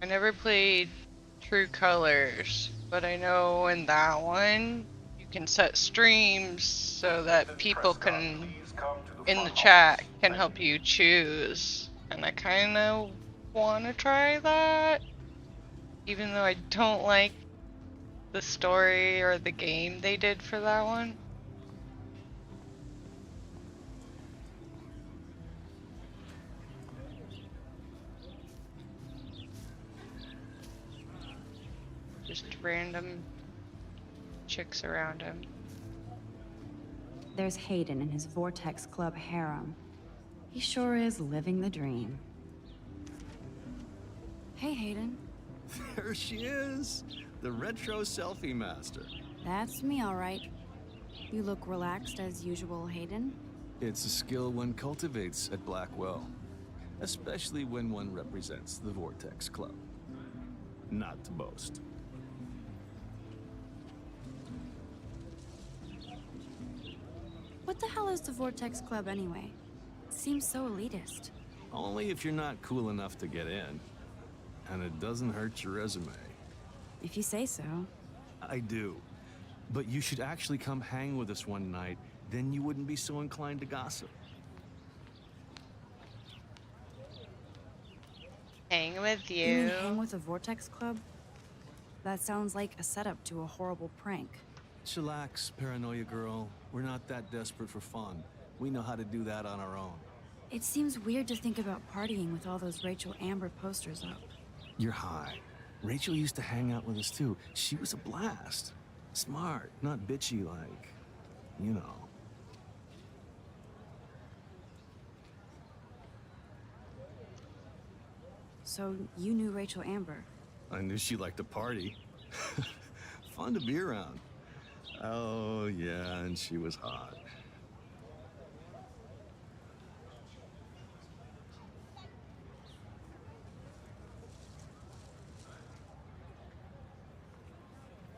I never played True Colors, but I know in that one you can set streams so that people can in the chat can help you choose, and I kind of want to try that, even though I don't like the story or the game they did for that one. Just random chicks around him. There's Hayden in his Vortex Club harem. He sure is living the dream. Hey, Hayden. There she is, the retro selfie master. That's me, all right. You look relaxed as usual, Hayden. It's a skill one cultivates at Blackwell, especially when one represents the Vortex Club. Not to boast. What the hell is the Vortex Club anyway? Seems so elitist. Only if you're not cool enough to get in. And it doesn't hurt your resume. If you say so. I do. But you should actually come hang with us one night, then you wouldn't be so inclined to gossip. Hang with You mean you. hang with the Vortex Club? That sounds like a setup to a horrible prank. Chillax, paranoia girl. We're not that desperate for fun. We know how to do that on our own. It seems weird to think about partying with all those Rachel Amber posters up. You're high. Rachel used to hang out with us too. She was a blast. Smart, not bitchy like, you know. So you knew Rachel Amber? I knew she liked to party. Fun to be around. Oh, yeah, and she was hot.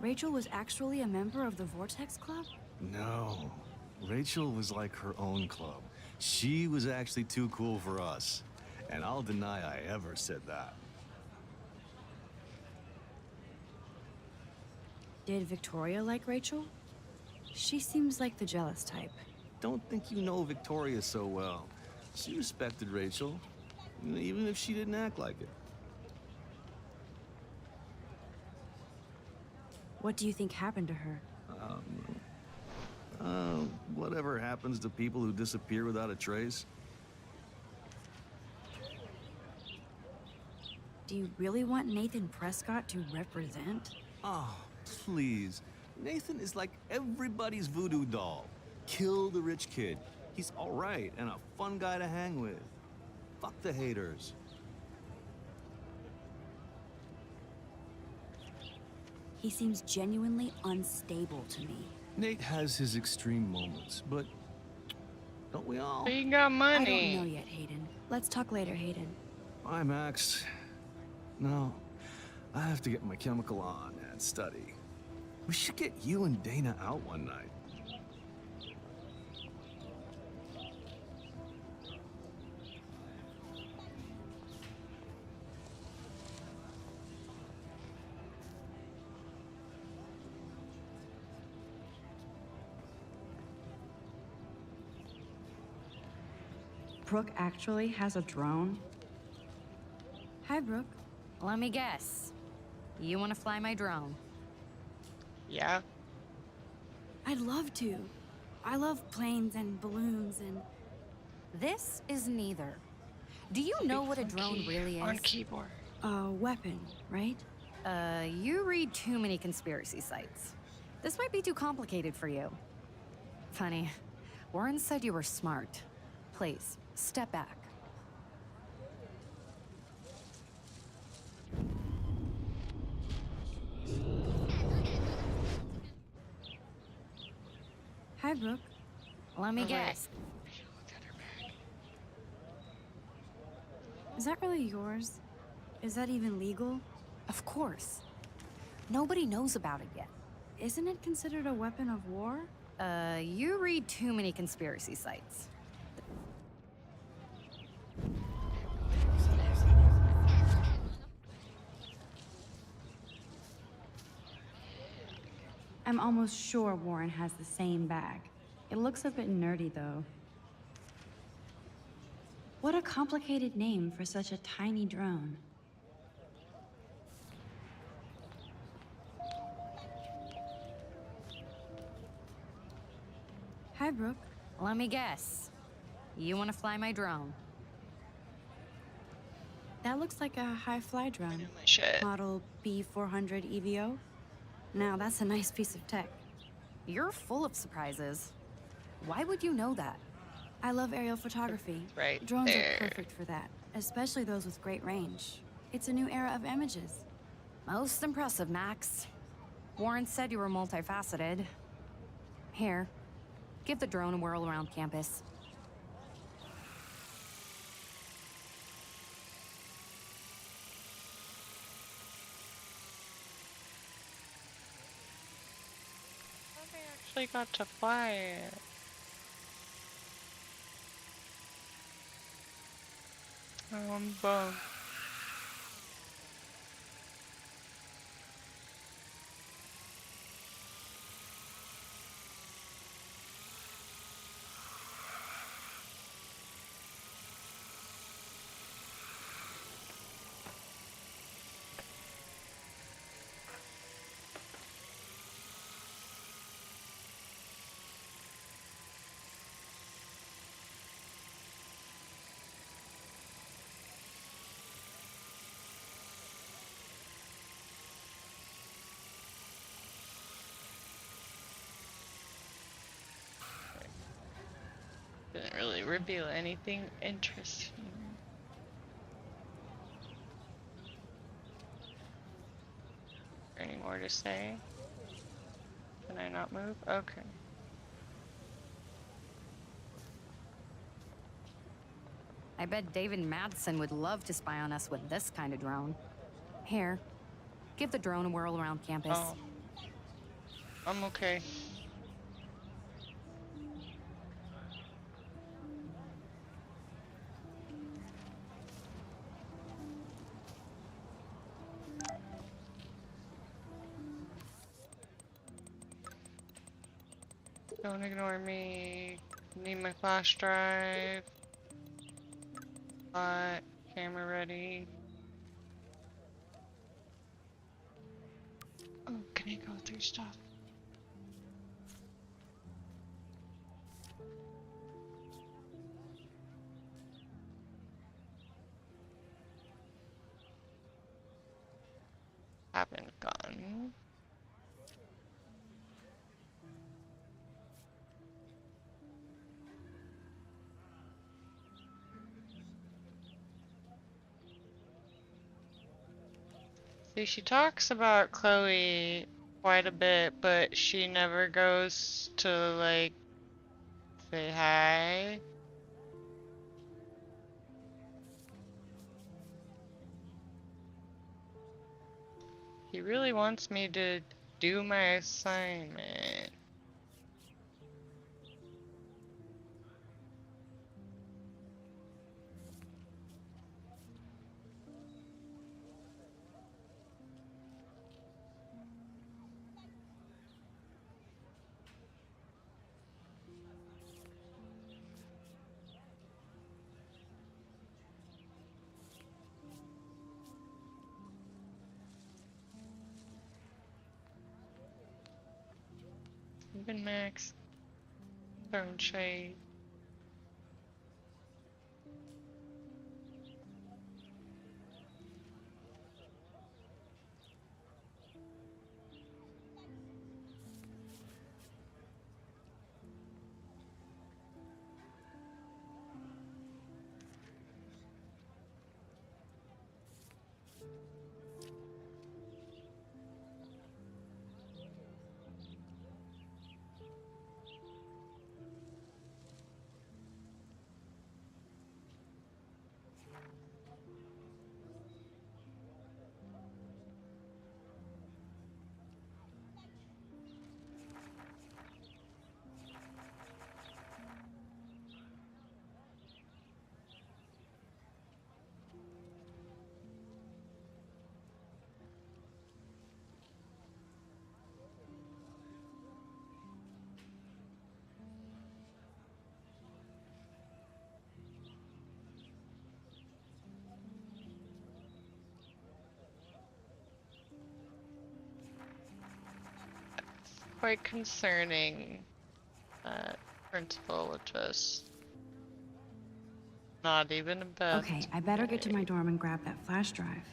Rachel was actually a member of the Vortex Club? No. Rachel was like her own club. She was actually too cool for us. And I'll deny I ever said that. Did Victoria like Rachel? She seems like the jealous type. Don't think you know Victoria so well. She respected Rachel, even if she didn't act like it. What do you think happened to her? Whatever happens to people who disappear without a trace. Do you really want Nathan Prescott to represent? Oh, please. Nathan is like everybody's voodoo doll. Kill the rich kid. He's all right and a fun guy to hang with. Fuck the haters. He seems genuinely unstable to me. Nate has his extreme moments, but don't we all? But you got money. I don't know yet, Hayden. Let's talk later, Hayden. Bye, Max. No, I have to get my chemical on and study. We should get you and Dana out one night. Brooke actually has a drone? Hi, Brooke. Let me guess. You want to fly my drone? Yeah. I'd love to. I love planes and balloons and... This is neither. Do you know what a drone really is? On keyboard. A weapon, right? You read too many conspiracy sites. This might be too complicated for you. Funny. Warren said you were smart. Please, step back. Hi, Brooke. Let me Oh, wait. guess. Is that really yours? Is that even legal? Of course. Nobody knows about it yet. Isn't it considered a weapon of war? You read too many conspiracy sites. I'm almost sure Warren has the same bag. It looks a bit nerdy, though. What a complicated name for such a tiny drone. Hi, Brooke. Let me guess. You want to fly my drone? That looks like a high-fly drone. My shit. Model B400 EVO. Now, that's a nice piece of tech. You're full of surprises. Why would you know that? I love aerial photography. Right Drones there. are perfect for that, especially those with great range. It's a new era of images. Most impressive, Max. Warren said you were multifaceted. Here, give the drone a whirl around campus. I actually got to fly it. Oh, I'm bummed. Didn't really reveal anything interesting. Any more to say? Can I not move? Okay. I bet David Madsen would love to spy on us with this kind of drone. Here, give the drone a whirl around campus. Oh. I'm okay. Don't ignore me. Need my flash drive. Hot. Camera ready. Oh, can I go through stuff? Haven't gone. See, she talks about Chloe quite a bit, but she never goes to, like, say hi. He really wants me to do my assignment. Even Max. Throwing shade. Quite concerning that principal would just not even a bit. Okay, I better get to my dorm and grab that flash drive.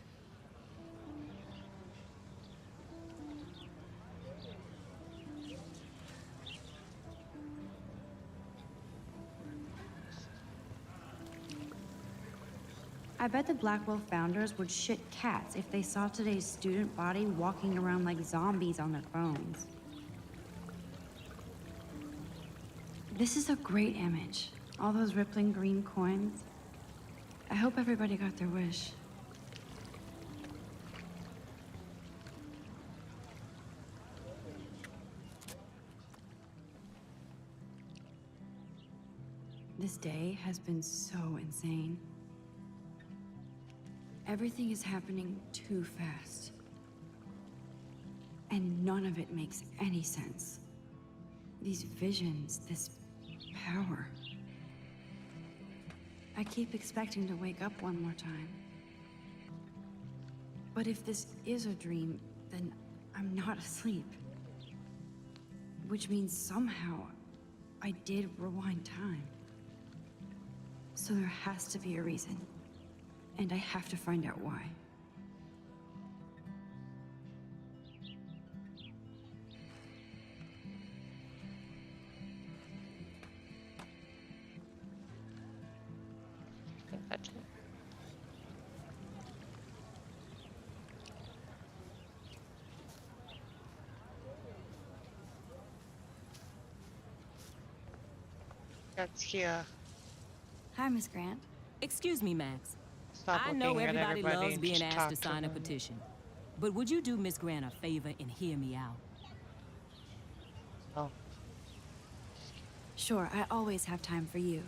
I bet the Blackwell founders would shit cats if they saw today's student body walking around like zombies on their phones. This is a great image. All those rippling green coins. I hope everybody got their wish. This day has been so insane. Everything is happening too fast. And none of it makes any sense. These visions, this power. I keep expecting to wake up one more time. But if this is a dream, then I'm not asleep. Which means somehow I did rewind time. So there has to be a reason. And I have to find out why. That's here. Hi, Miss Grant. Excuse me, Max. Stop I know looking at everybody everybody loves and being just asked talk to to sign a them. petition. But would you do Miss Grant a favor and hear me out? Oh. Sure, I always have time for you.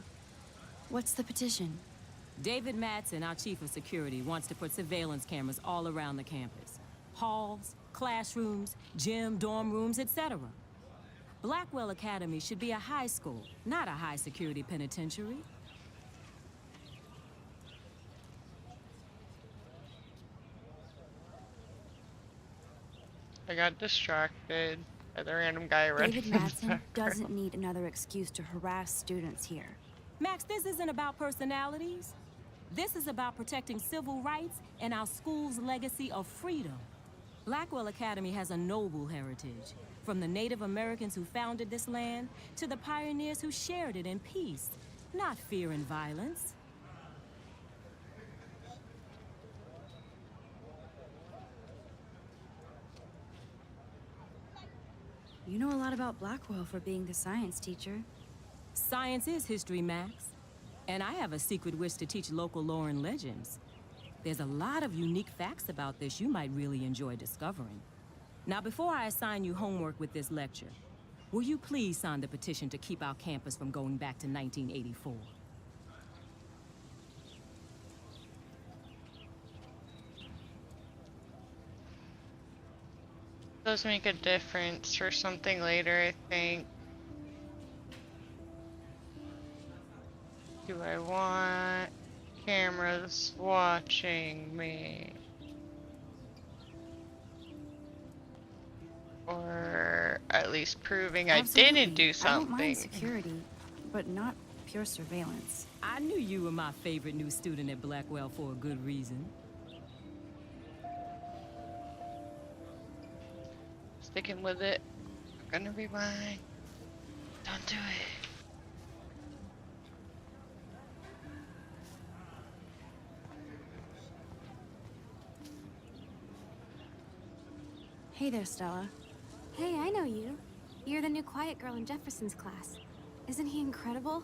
What's the petition? David Matson, our chief of security, wants to put surveillance cameras all around the campus. Halls, classrooms, gym, dorm rooms, etc. Blackwell Academy should be a high school, not a high-security penitentiary. I got distracted by the random guy running. David Madsen doesn't need another excuse to harass students here. Max, this isn't about personalities. This is about protecting civil rights and our school's legacy of freedom. Blackwell Academy has a noble heritage, from the Native Americans who founded this land to the pioneers who shared it in peace, not fear and violence. You know a lot about Blackwell for being the science teacher. Science is history, Max. And I have a secret wish to teach local lore and legends. There's a lot of unique facts about this you might really enjoy discovering. Now, before I assign you homework with this lecture, will you please sign the petition to keep our campus from going back to 1984? Does make a difference for something later, I think. Do I want cameras watching me? Or at least proving I Absolutely. didn't do I don't something. mind security, but not pure surveillance. I knew you were my favorite new student at Blackwell for a good reason. Sticking with it. I'm gonna rewind. Don't do it. Hey there, Stella. Hey, I know you. You're the new quiet girl in Jefferson's class. Isn't he incredible?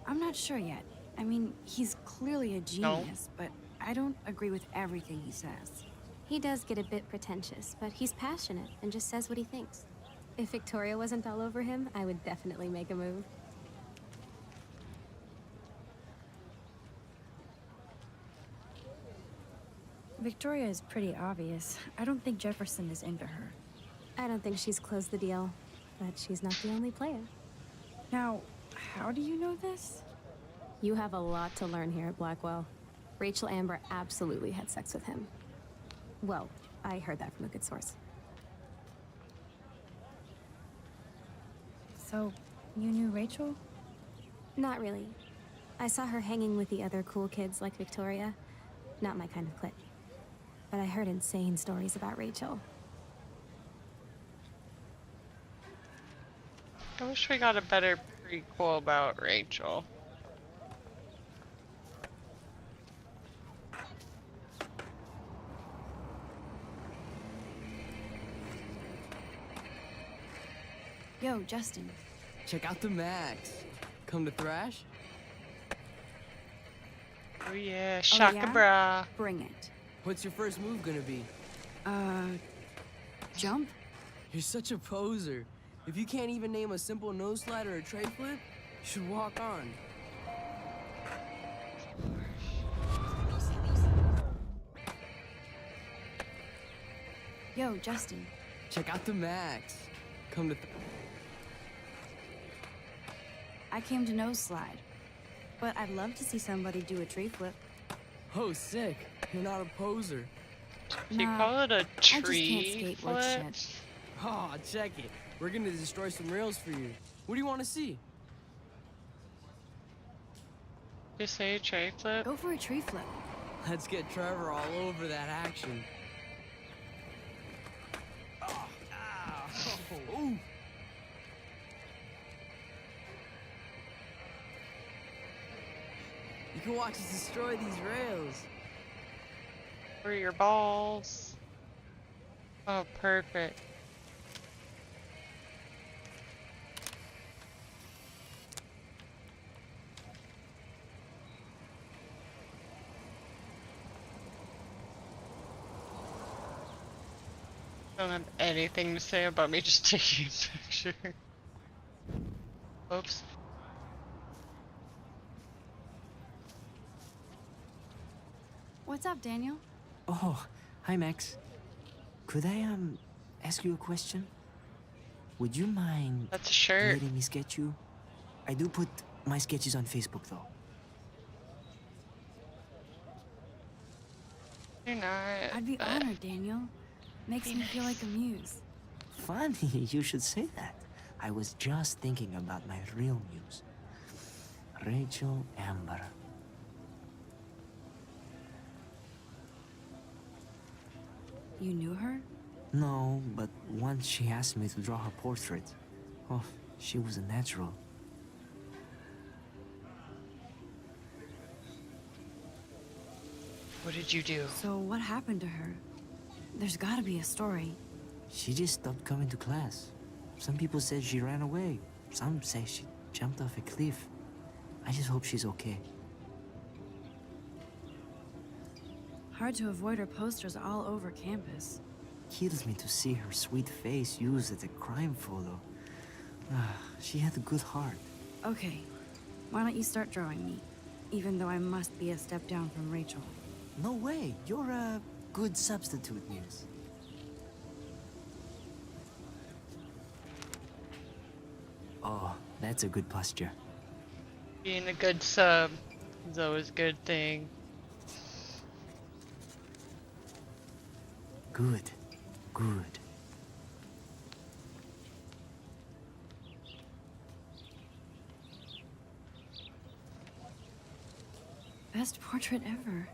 I'm not sure yet. I mean, he's clearly a genius, but I don't agree with everything he says. He does get a bit pretentious, but he's passionate and just says what he thinks. If Victoria wasn't all over him, I would definitely make a move. Victoria is pretty obvious. I don't think Jefferson is into her. I don't think she's closed the deal, but she's not the only player. Now, how do you know this? You have a lot to learn here at Blackwell. Rachel Amber absolutely had sex with him. Well, I heard that from a good source. So, you knew Rachel? Not really. I saw her hanging with the other cool kids like Victoria. Not my kind of clique. But I heard insane stories about Rachel. I wish we got a better prequel about Rachel. Yo, Justin. Check out the Max. Come to thrash? Oh yeah, shaka yeah? bra. Bring it. What's your first move gonna be? Jump? You're such a poser. If you can't even name a simple nose slide or a tray flip, you should walk on. Yo, Justin. Check out the Max. Come to I came to nose slide. But I'd love to see somebody do a tree flip. Oh, sick. You're not a poser. You Nah, call it a I just can't tree skate worth flip? shit. Oh, check it. We're gonna destroy some rails for you. What do you want to see? You say a tree flip? Go for a tree flip. Let's get Trevor all over that action. Oh, ow. Ooh. You can watch us destroy these rails. For your balls. Oh, perfect. I don't have anything to say about me just taking a picture. Oops. What's up, Daniel? Oh, hi Max. Could I ask you a question? Would you mind That's a shirt. letting me sketch you? I do put my sketches on Facebook though. You're not. I'd be but- honored, Daniel. Makes me feel like a muse. Funny, you should say that. I was just thinking about my real muse. Rachel Amber. You knew her? No, but once she asked me to draw her portrait. Oh, she was a natural. What did you do? So what happened to her? There's gotta be a story. She just stopped coming to class. Some people said she ran away. Some say she jumped off a cliff. I just hope she's okay. Hard to avoid her posters all over campus. Kills me to see her sweet face used as a crime photo. Ah, she had a good heart. Okay, why don't you start drawing me? Even though I must be a step down from Rachel. No way, you're a good substitute muse. Oh, that's a good posture. Being a good sub is always a good thing. Good. Good. Best portrait ever.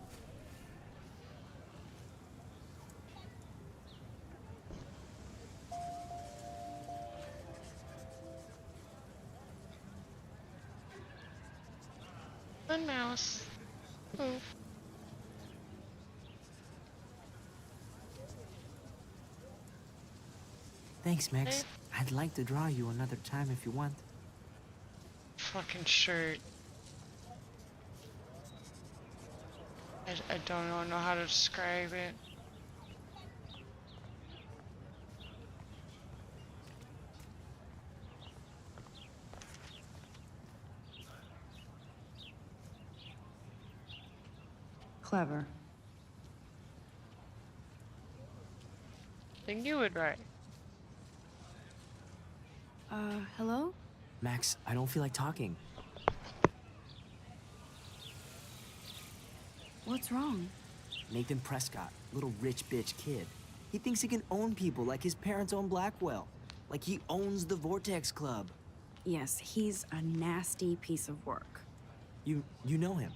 One mouse. Move. Thanks, Max. I'd like to draw you another time if you want. Fucking shirt. I don't know how to describe it. Clever. Think you would write. Hello? Max, I don't feel like talking. What's wrong? Nathan Prescott, little rich bitch kid. He thinks he can own people like his parents own Blackwell. Like he owns the Vortex Club. Yes, he's a nasty piece of work. You know him.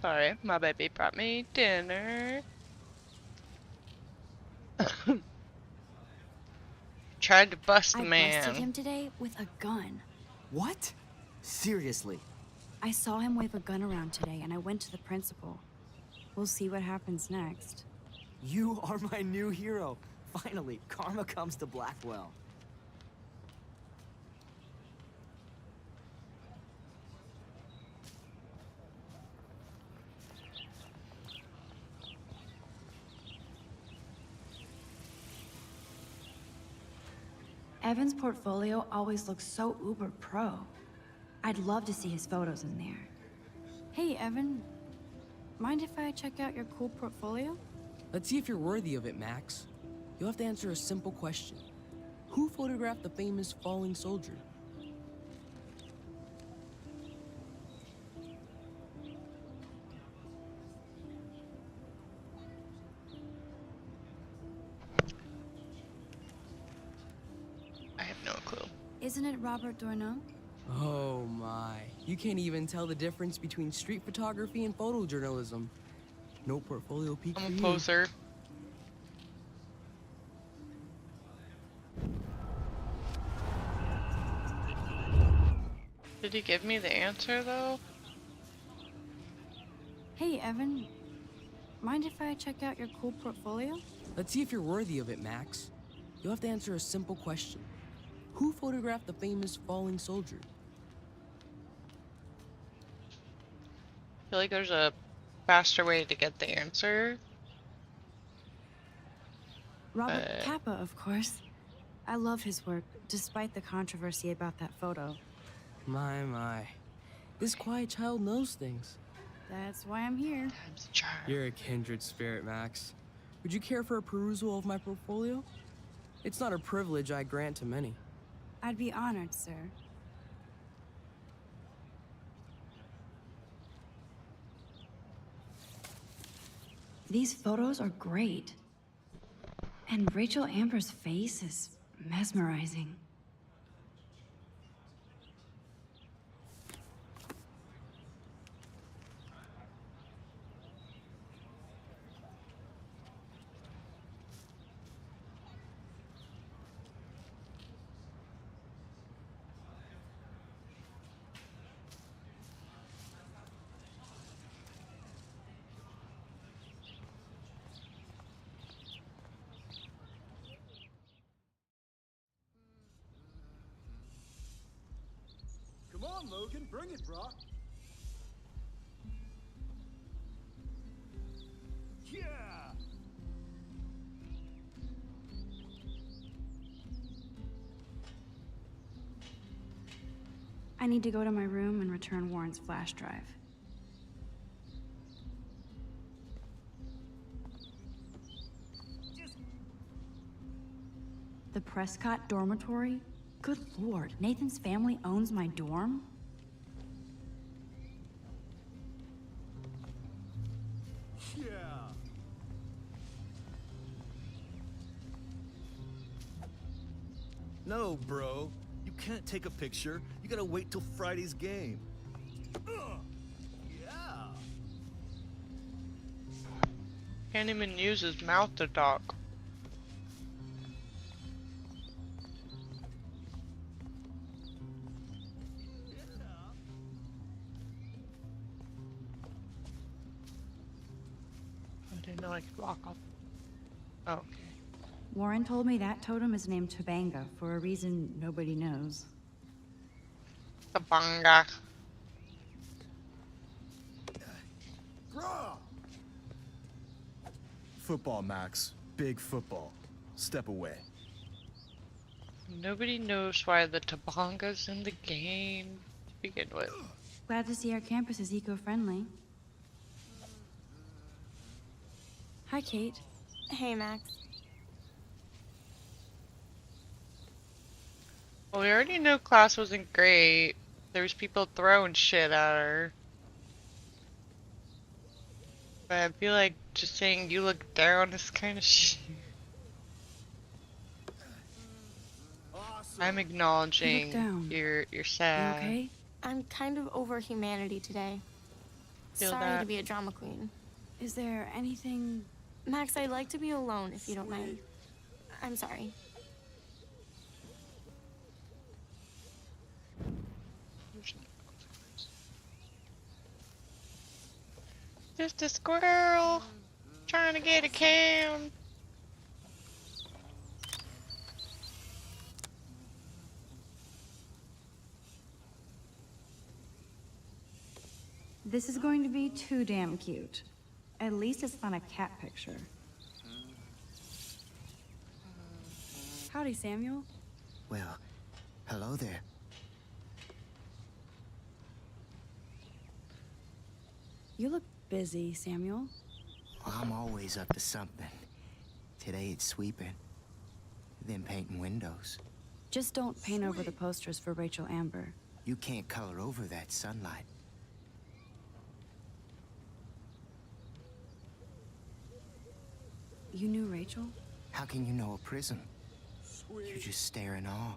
Sorry, my baby brought me dinner. Tried to bust the I man. busted him today with a gun. What? Seriously? I saw him wave a gun around today and I went to the principal. We'll see what happens next. You are my new hero. Finally, karma comes to Blackwell. Evan's portfolio always looks so uber pro. I'd love to see his photos in there. Hey, Evan. Mind if I check out your cool portfolio? Let's see if you're worthy of it, Max. You'll have to answer a simple question. Who photographed the famous falling soldier? I have no clue. Isn't it Robert Doisneau? Oh my. You can't even tell the difference between street photography and photojournalism. No portfolio peek for I'm a you. poser. Did he give me the answer though? Hey, Evan. Mind if I check out your cool portfolio? Let's see if you're worthy of it, Max. You'll have to answer a simple question. Who photographed the famous falling soldier? I feel like there's a faster way to get the answer. Robert Capa, of course. I love his work, despite the controversy about that photo. My. This quiet child knows things. That's why I'm here. You're a kindred spirit, Max. Would you care for a perusal of my portfolio? It's not a privilege I grant to many. I'd be honored, sir. These photos are great. And Rachel Amber's face is mesmerizing. on, Logan. Bring it, bro. Yeah! I need to go to my room and return Warren's flash drive. The Prescott dormitory? Good lord, Nathan's family owns my dorm? Yeah! No, bro. You can't take a picture. You gotta wait till Friday's game. Yeah! Can't even use his mouth to talk. I didn't know I could walk off. Oh, okay. Warren told me that totem is named Tobanga for a reason nobody knows. Tabanga. Football, Max. Big football. Step away. Nobody knows why the Tabanga's in the game to begin with. Glad to see our campus is eco-friendly. Hi, Kate. Hey, Max. Well, we already knew class wasn't great. There was people throwing shit at her. But I feel like just saying you look down is kind of shit. I'm acknowledging down. you're You sad. okay? I'm kind of over humanity today. Feel Sorry that. to be a drama queen. Is there anything... Max, I'd like to be alone if you don't mind. I'm sorry. Just a squirrel trying to get a cam. This is going to be too damn cute. At least it's not a cat picture. Howdy, Samuel. Well, hello there. You look busy, Samuel. Well, I'm always up to something. Today it's sweeping, then painting windows. Just don't paint over the posters for Rachel Amber. You can't color over that sunlight. You knew Rachel? How can you know a prism? You just stare in awe.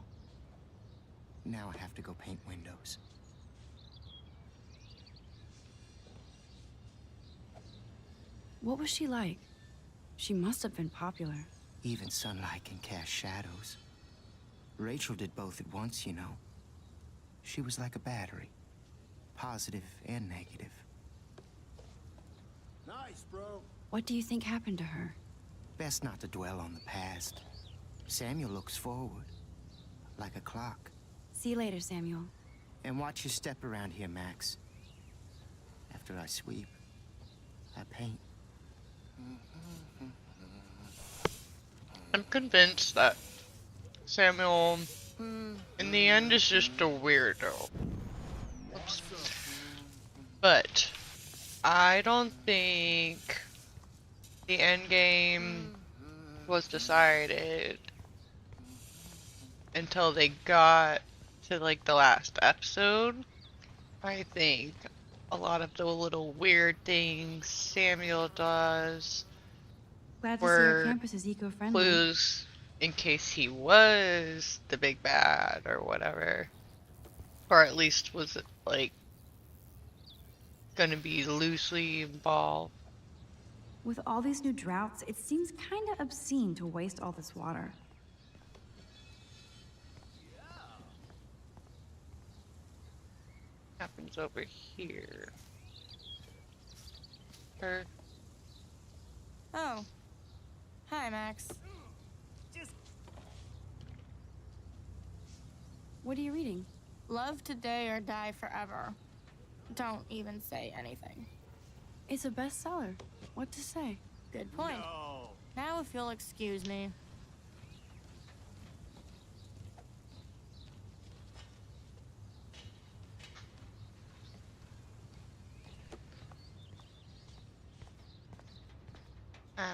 Now I have to go paint windows. What was she like? She must have been popular. Even sunlight can cast shadows. Rachel did both at once, you know. She was like a battery. Positive and negative. Nice, bro. What do you think happened to her? Best not to dwell on the past. Samuel looks forward, like a clock. See you later, Samuel. And watch your step around here, Max. After I sweep, I paint. I'm convinced that Samuel, in the end, is just a weirdo. Oops. But I don't think the end game was decided until they got to like the last episode. I think a lot of the little weird things Samuel does Glad to see our were campus is eco-friendly. clues in case he was the big bad or whatever. Or at least was it like gonna be loosely involved. With all these new droughts, it seems kinda obscene to waste all this water. Happens over here. Her. Oh. Hi, Max. What are you reading? Love today or die forever. Don't even say anything. It's a bestseller. What to say? Good point. Now if you'll excuse me.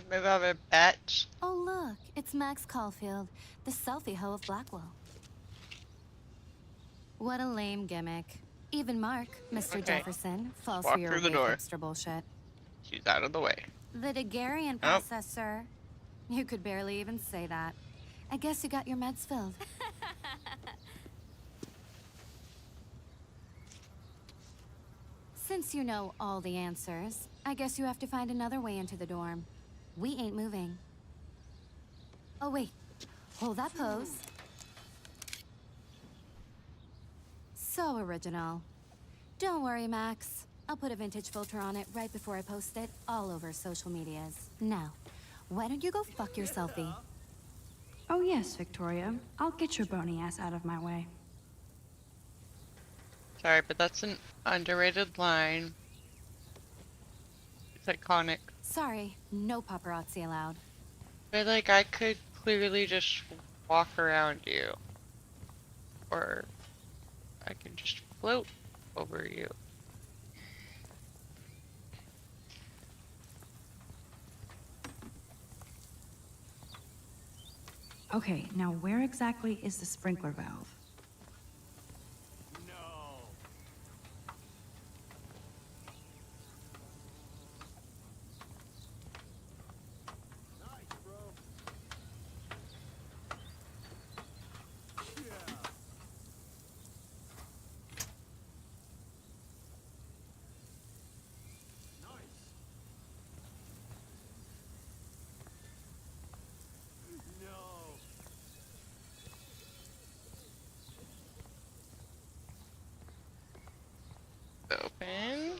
Maybe I'll have a bet. Oh, look, it's Max Caulfield, the selfie hoe of Blackwell. What a lame gimmick. Even Mark, Mr. Okay. Jefferson, falls Walk for your through the weak door. hipster bullshit. She's out of the way. The Daguerrean process, sir. You could barely even say that. I guess you got your meds filled. Since you know all the answers, I guess you have to find another way into the dorm. We ain't moving. Oh, wait. Hold that pose. So original. Don't worry, Max. I'll put a vintage filter on it right before I post it all over social medias. Now, why don't you go fuck your selfie? Oh, yes, Victoria. I'll get your bony ass out of my way. Sorry, but that's an underrated line. It's iconic. Sorry, no paparazzi allowed. But like, I could clearly just walk around you. Or I can just float over you. Okay, now where exactly is the sprinkler valve? Open.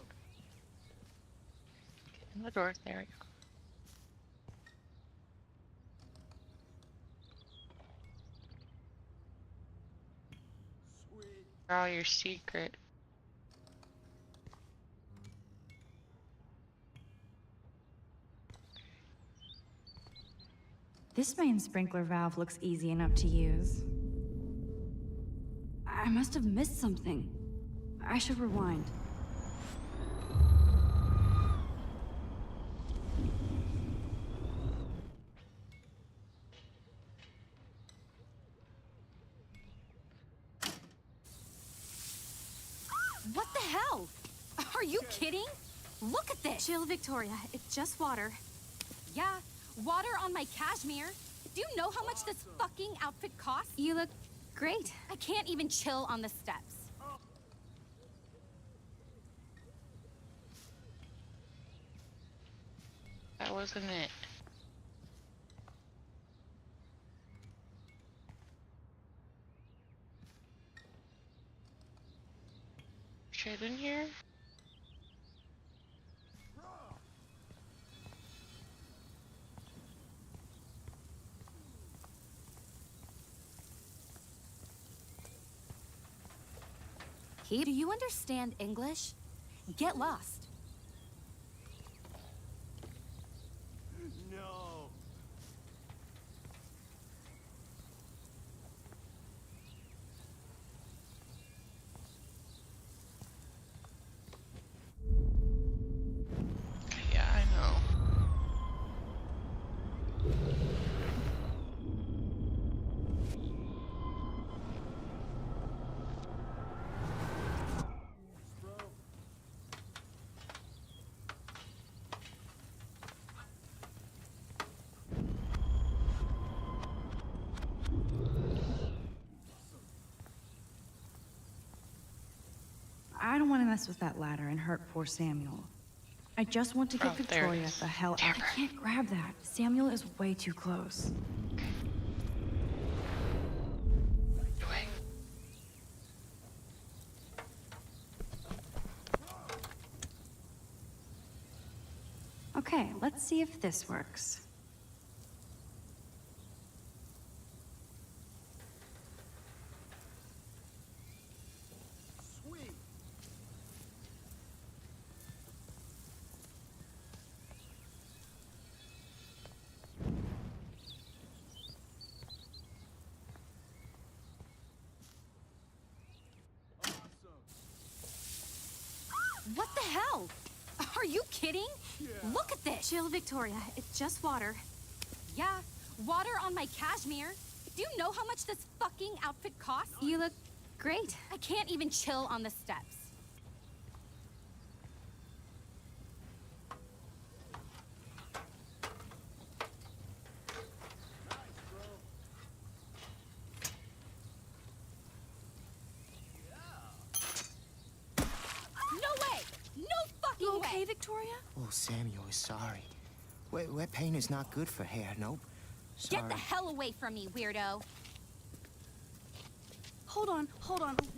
And the door. There we go. All your secret. This main sprinkler valve looks easy enough to use. I must have missed something. I should rewind. What the hell? Are you kidding? Look at this! Chill, Victoria. It's just water. Yeah, water on my cashmere. Do you know how much this fucking outfit costs? You look great. I can't even chill on the steps. That wasn't it. Shit in here? Do you understand English? Get lost. No. Yeah, I know. I don't want to mess with that ladder and hurt poor Samuel. I just want to get Oh, there it Victoria is. the hell out. I can't grab that. Samuel is way too close. Okay, let's see if this works. kidding? Look at this. Chill, Victoria. It's just water. Yeah, water on my cashmere. Do you know how much this fucking outfit costs? You look great. I can't even chill on the steps. No way! No fucking You okay, way! Victoria? Oh, Samuel is sorry. Wet paint is not good for hair, nope. Sorry. Get the hell away from me, weirdo! Hold on.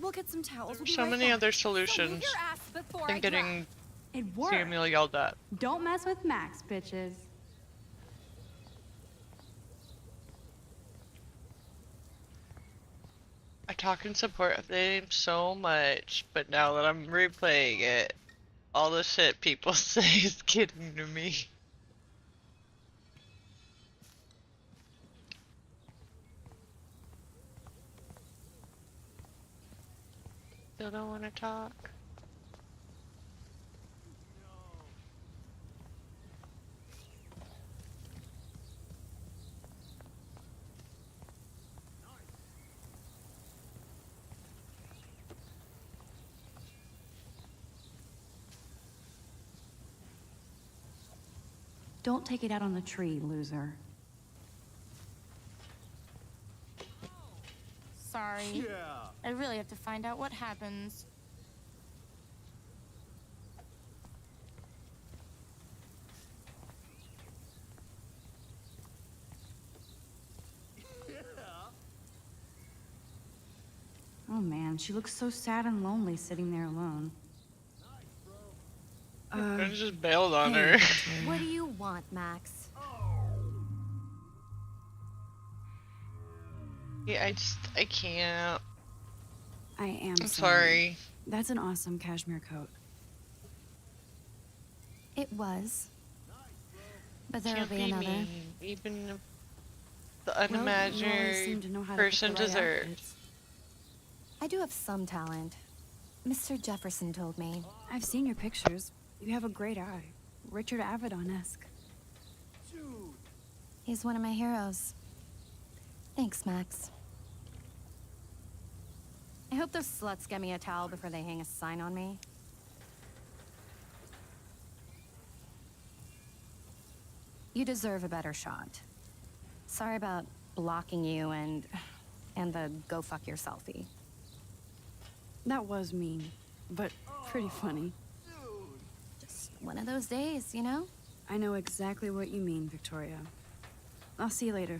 We'll get some towels. We'll be So right many back. other solutions Your ass before than I getting It worked. Samuel yelled at. Don't mess with Max, bitches. I talk and support the game so much, but now that I'm replaying it, all the shit people say is getting to me. Still don't want to talk. Don't take it out on the tree, loser. Sorry. Yeah. I really have to find out what happens. Oh man, she looks so sad and lonely sitting there alone. I just bailed on Hey, her. what do you want, Max? Yeah, I can't. I am I'm sorry. sorry. That's an awesome cashmere coat. It was. But there'll Can't be be another. mean. Even if the Well, you always unimaginary seem to know how to pick person the right deserves. outfits. I do have some talent. Mr. Jefferson told me. I've seen your pictures. You have a great eye. Richard Avedon-esque. He's one of my heroes. Thanks, Max. I hope those sluts get me a towel before they hang a sign on me. You deserve a better shot. Sorry about blocking you and the go fuck your selfie. That was mean, but pretty funny. Just one of those days, you know? I know exactly what you mean, Victoria. I'll see you later.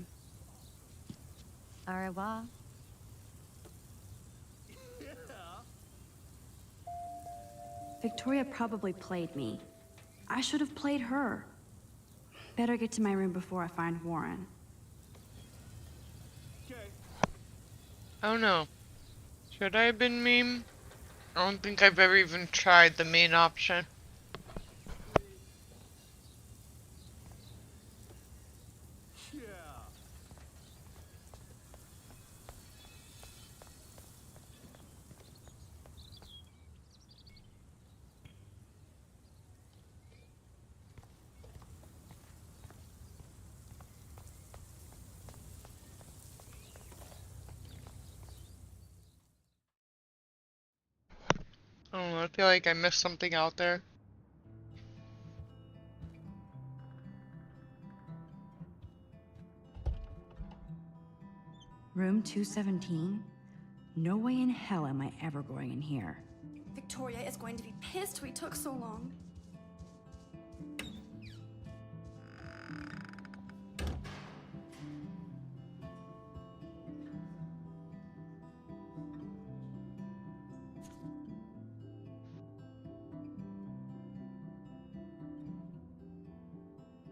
Au revoir. Victoria probably played me. I should have played her. Better get to my room before I find Warren. Oh no. Should I have been meme? I don't think I've ever even tried the main option. I don't know, I feel like I missed something out there. Room 217? No way in hell am I ever going in here. Victoria is going to be pissed we took so long.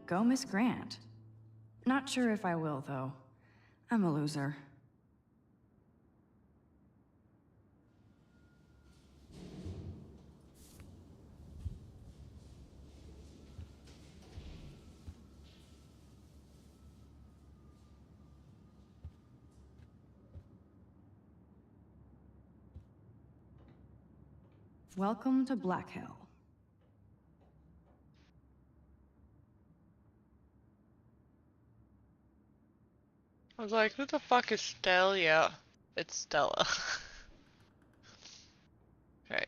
Go, Miss Grant. Not sure if I will, though. I'm a loser. Welcome to Black Hill. I was like, who the fuck is Stella? Yeah, it's Stella. Okay.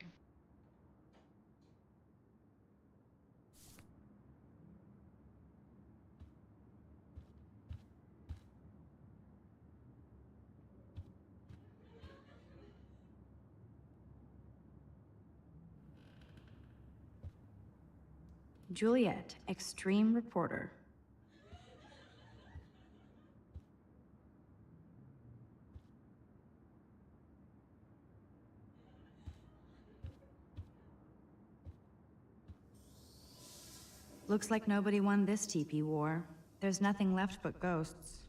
Juliet, extreme reporter. Looks like nobody won this TP war. There's nothing left but ghosts.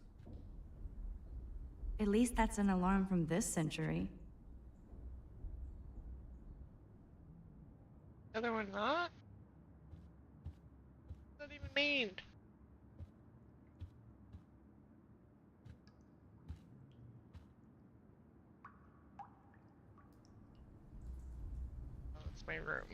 At least that's an alarm from this century. The other one not? What does that even mean? Oh, it's my room.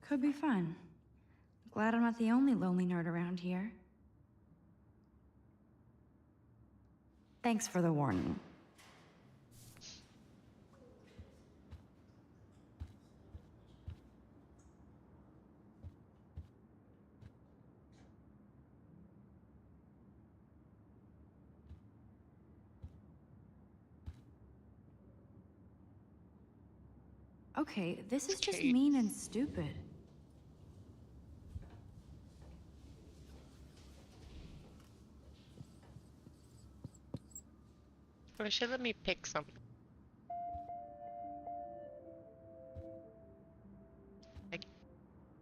Could be fun. Glad I'm not the only lonely nerd around here. Thanks for the warning. Okay, this is just mean and stupid. Or should let me pick something.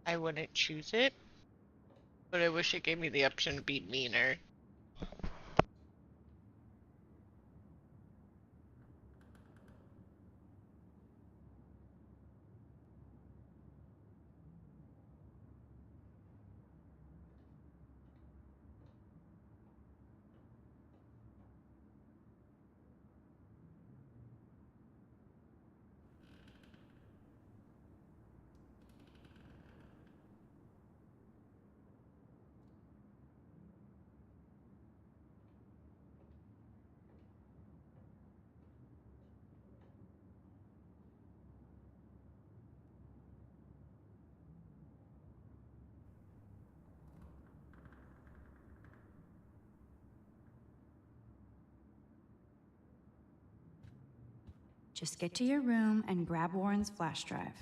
I wouldn't choose it, but I wish it gave me the option to be meaner. Just get to your room and grab Warren's flash drive.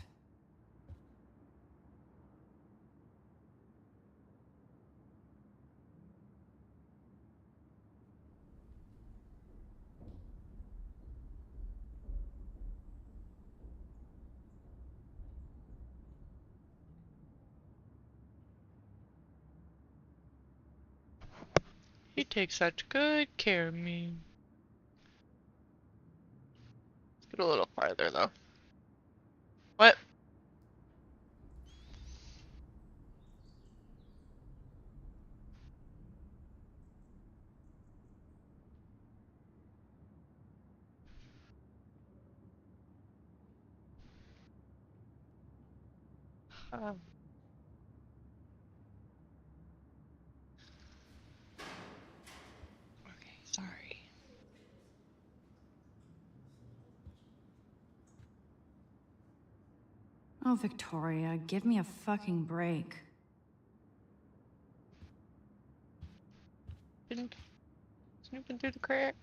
He takes such good care of me. Let's get a little farther though. What? Okay, sorry. Oh, Victoria, give me a fucking break. Been snooping through the crack.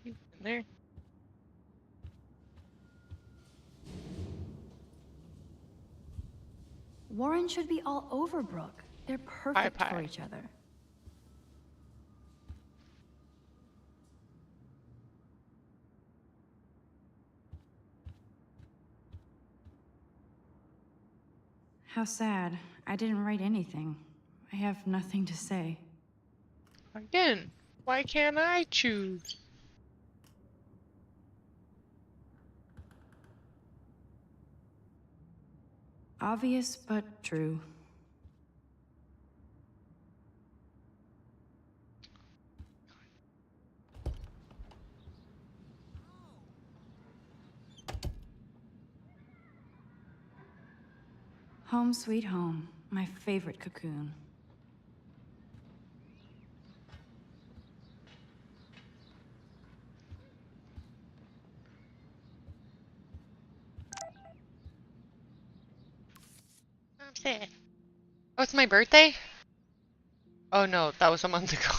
He's in there. Warren should be all over Brooke. They're perfect for each other. How sad. I didn't write anything. I have nothing to say. Again, why can't I choose? Obvious, but true. Home sweet home, my favorite cocoon. I'm sad. Oh, it's my birthday? Oh no, that was a month ago.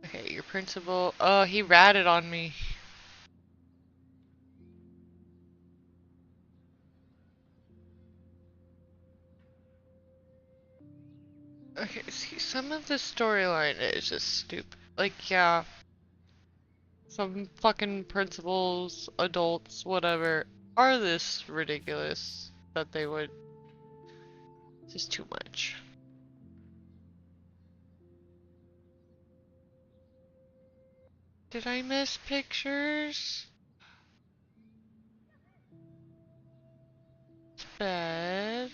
Okay, your principal. Oh, he ratted on me. Okay, see, some of the storyline is just stupid. Like, yeah. Some fucking principals, adults, whatever, are this ridiculous that they would. It's just too much. Did I miss pictures? It's bad.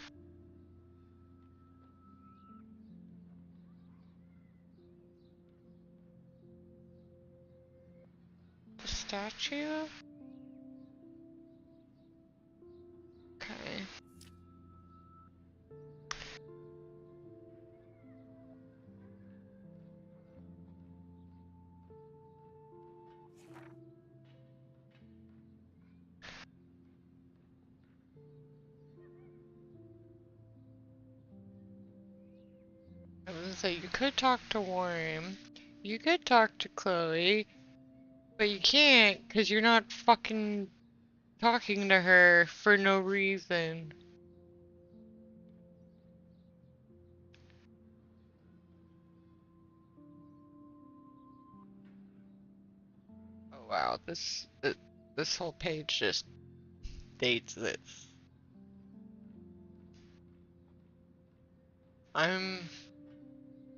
The statue? Okay. I was gonna say, you could talk to Warren, you could talk to Chloe, but you can't because you're not fucking talking to her for no reason. Oh wow, this whole page just dates this. I'm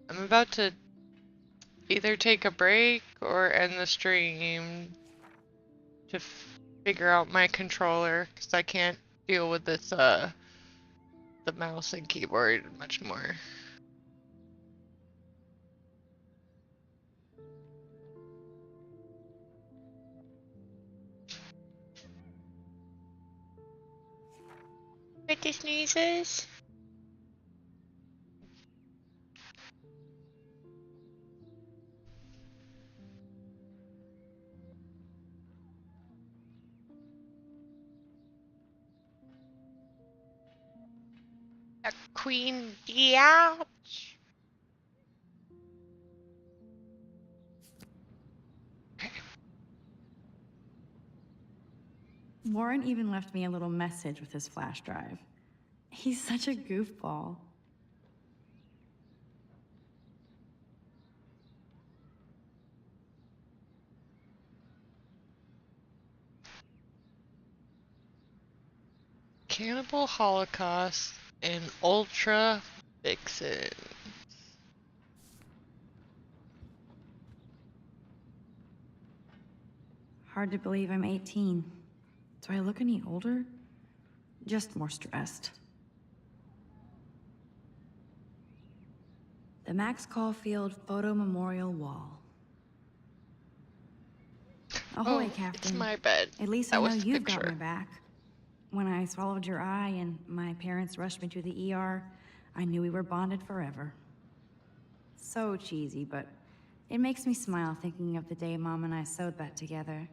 about to either take a break or end the stream to figure out my controller because I can't deal with this the mouse and keyboard much more. With the sneezes. A queen biatch. Warren even left me a little message with his flash drive. He's such a goofball. Cannibal Holocaust and Ultra Vixen. Hard to believe I'm 18. Do I look any older? Just more stressed. The Max Caulfield Photo Memorial Wall. Ahoy, Captain. It's my bed. At least That I know was the you've got picture. my back. When I swallowed your eye and my parents rushed me to the ER, I knew we were bonded forever. So cheesy, but it makes me smile thinking of the day Mom and I sewed that together.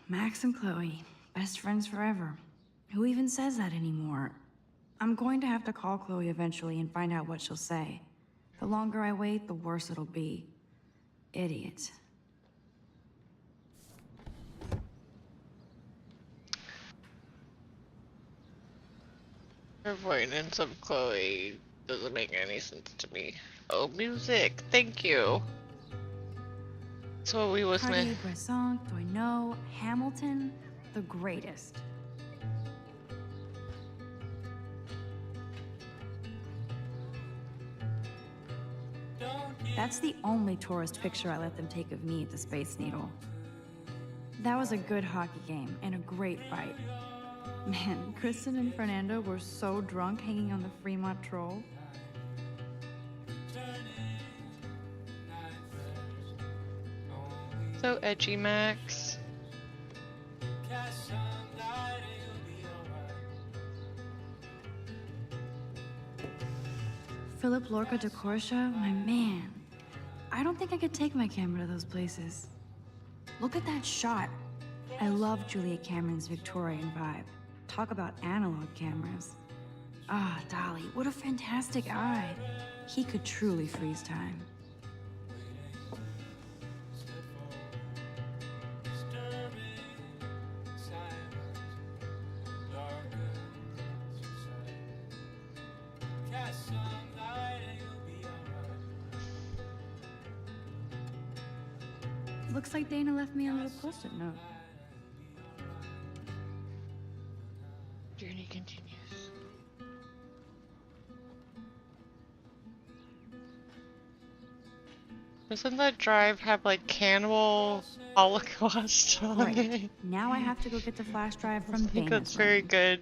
Max and Chloe, best friends forever. Who even says that anymore? I'm going to have to call Chloe eventually and find out what she'll say. The longer I wait, the worse it'll be. Idiot. Avoidance of Chloe doesn't make any sense to me. Oh, music. Thank you. That's what we was with. Cartier-Bresson, Doisneau, Hamilton, the greatest. That's the only tourist picture I let them take of me at the Space Needle. That was a good hockey game and a great fight. Man, Kristen and Fernando were so drunk hanging on the Fremont Troll. So edgy, Max. Philip Lorca de Corsia, my man. I don't think I could take my camera to those places. Look at that shot. I love Julia Cameron's Victorian vibe. Talk about analog cameras. Ah, Dolly, what a fantastic eye. He could truly freeze time. Looks like Dana left me a little post-it note. Journey continues. Doesn't that drive have like cannibal holocaust on Right. it? Now I have to go get the flash drive I from think Dana's that's very room. good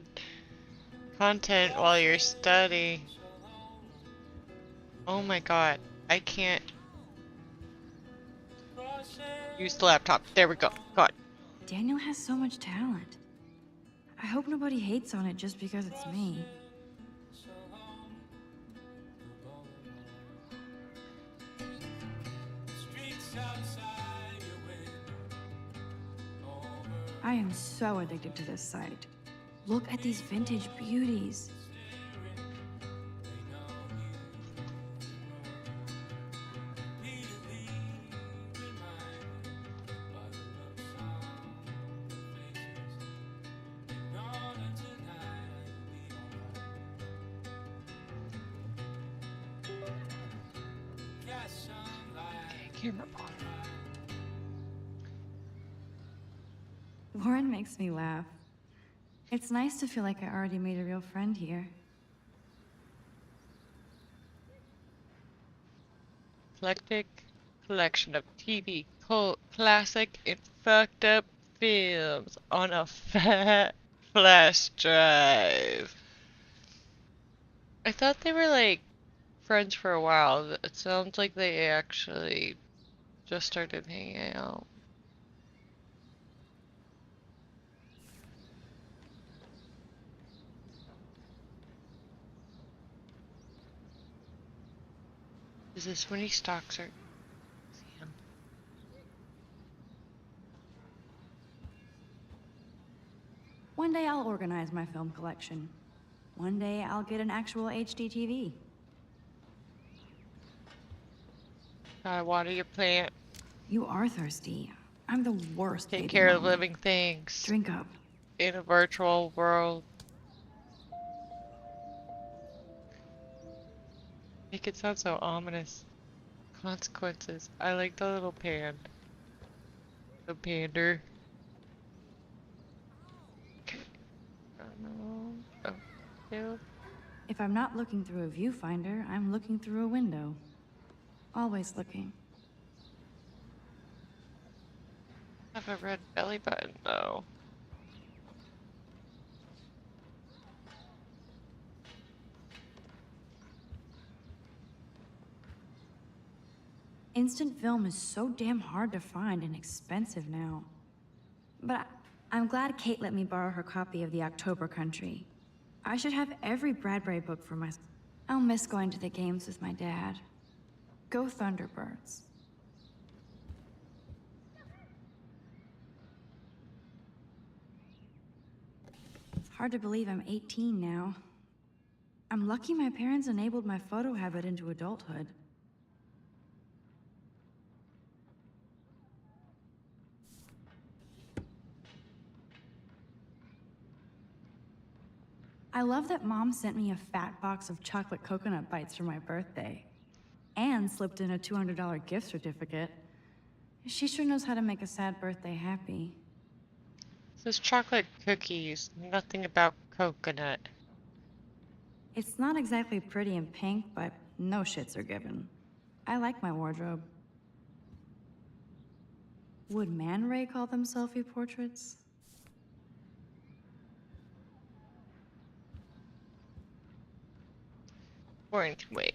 content while you're studying. Oh my god, I can't use the laptop. There we go. God. Daniel has so much talent. I hope nobody hates on it just because it's me. I am so addicted to this site. Look at these vintage beauties. Camera on. Warren makes me laugh. It's nice to feel like I already made a real friend here. Eclectic collection of TV cult classic and fucked up films on a fat flash drive. I thought they were like friends for a while. It sounds like they actually just started hanging out. Is this when he stalks her? See him. One day I'll organize my film collection. One day I'll get an actual HD TV. Gotta water your plant. You are thirsty. I'm the worst. Take baby care of mama. living things. Drink up. In a virtual world. Make it sound so ominous. Consequences. I like the little pan. The pander. Okay. Oh, no. If I'm not looking through a viewfinder, I'm looking through a window. Always looking. I have a red belly button though. Instant film is so damn hard to find and expensive now. But I'm glad Kate let me borrow her copy of The October Country. I should have every Bradbury book for myself. I'll miss going to the games with my dad. Go Thunderbirds. It's hard to believe I'm 18 now. I'm lucky my parents enabled my photo habit into adulthood. I love that Mom sent me a fat box of chocolate coconut bites for my birthday. And slipped in a $200 gift certificate. She sure knows how to make a sad birthday happy. This is chocolate cookies, nothing about coconut. It's not exactly pretty and pink, but no shits are given. I like my wardrobe. Would Man Ray call them selfie portraits? Warren can wait.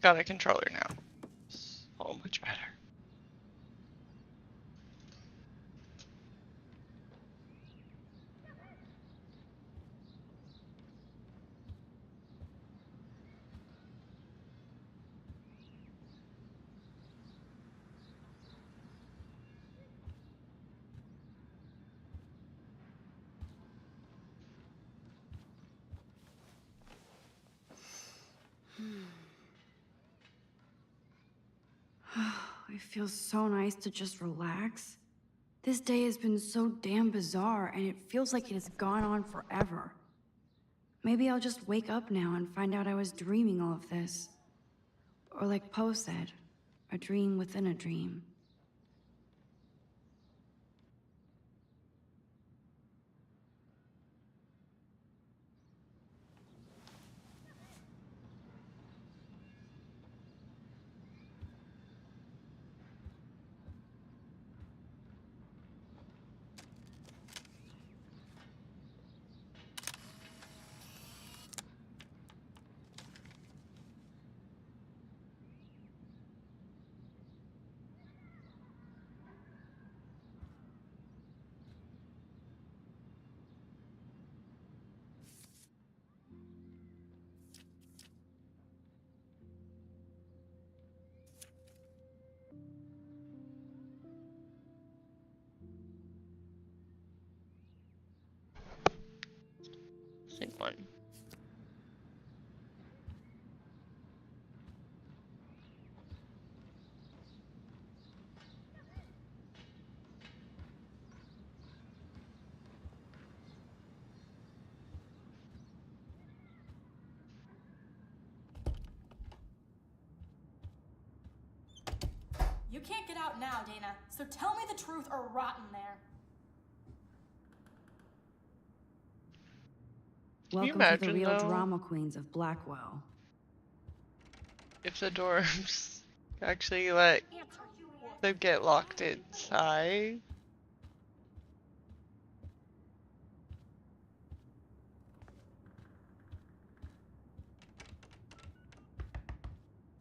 Got a controller now. So much better. It feels so nice to just relax. This day has been so damn bizarre, and it feels like it has gone on forever. Maybe I'll just wake up now and find out I was dreaming all of this. Or like Poe said, a dream within a dream. Sing one. You can't get out now, Dana, so tell me the truth or rot in there. you Welcome to the imagine, real though? drama queens of Blackwell. If the dorms actually let them get locked inside.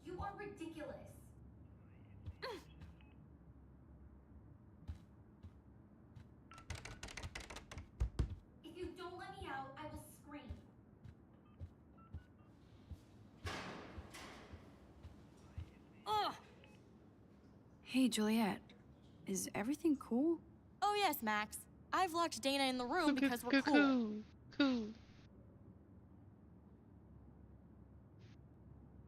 You are ridiculous. If you don't let me out, I will scream. Ugh! Hey, Juliet. Is everything cool? Oh yes, Max. I've locked Dana in the room because we're cool. Cool.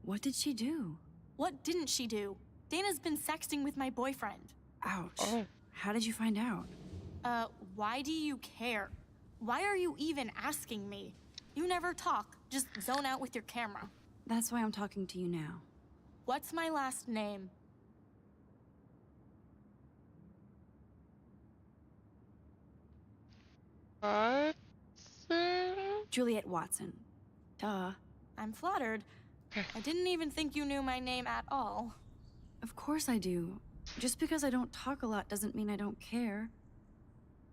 What did she do? What didn't she do? Dana's been sexting with my boyfriend. Ouch. Oh. How did you find out? Why do you care? Why are you even asking me? You never talk, just zone out with your camera. That's why I'm talking to you now. What's my last name? What? Juliet Watson. Duh. I'm flattered. I didn't even think you knew my name at all. Of course I do. Just because I don't talk a lot doesn't mean I don't care.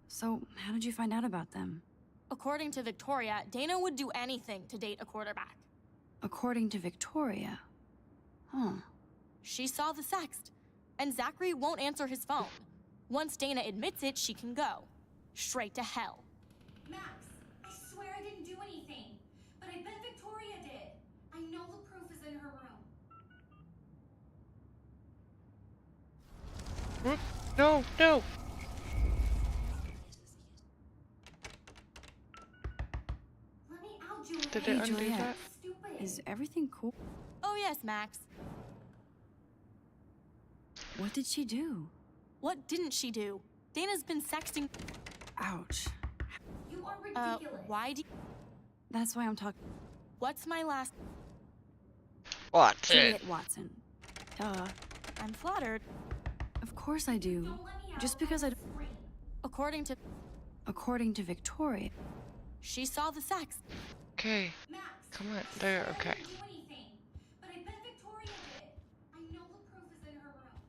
So, how did you find out about them? According to Victoria, Dana would do anything to date a quarterback. According to Victoria. Huh. She saw the sext, and Zachary won't answer his phone. Once Dana admits it, she can go. Straight to hell. Max, I swear I didn't do anything. But I bet Victoria did. I know the proof is in her room. No, no. Let me out, Juliet. Did Hey, it undo Juliet. that? Stupid. Is everything cool? Oh yes, Max. What did she do? What didn't she do? Dana's been sexting. Ouch. You are ridiculous. Why do? That's why I'm talking. What's my last? Watch it. Juliet Watson. Duh. I'm flattered. Of course I do. Don't let me out. Just because I. Scream. According to, According to Victoria. she saw the sex. Okay. Max, Come on. There. I Okay. didn't do anything. But I bet Victoria did. I know the proof is in her room.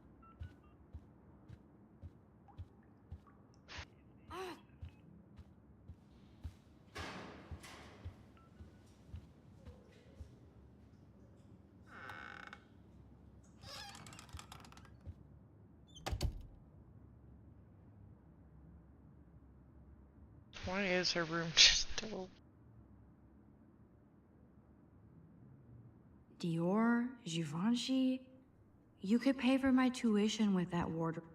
Why is her room just still? Dior, Givenchy. You could pay for my tuition with that wardrobe.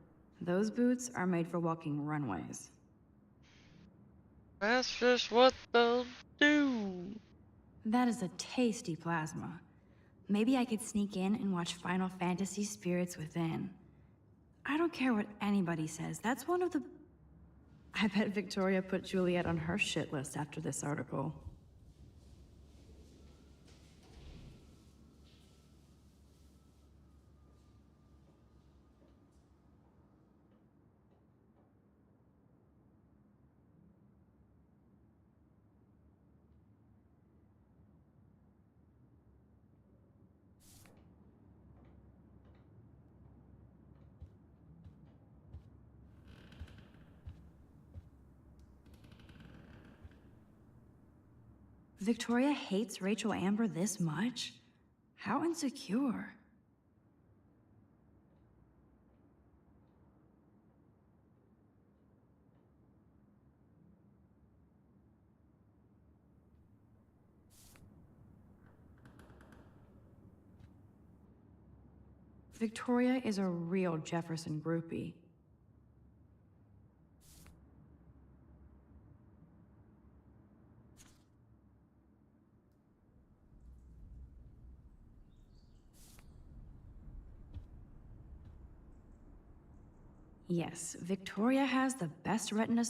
Those boots are made for walking runways. That's just what they'll do. That is a tasty plasma. Maybe I could sneak in and watch Final Fantasy Spirits Within. I don't care what anybody says. That's one of the... I bet Victoria put Juliet on her shit list after this article. Victoria hates Rachel Amber this much? How insecure. Victoria is a real Jefferson groupie. Yes, Victoria has the best retina.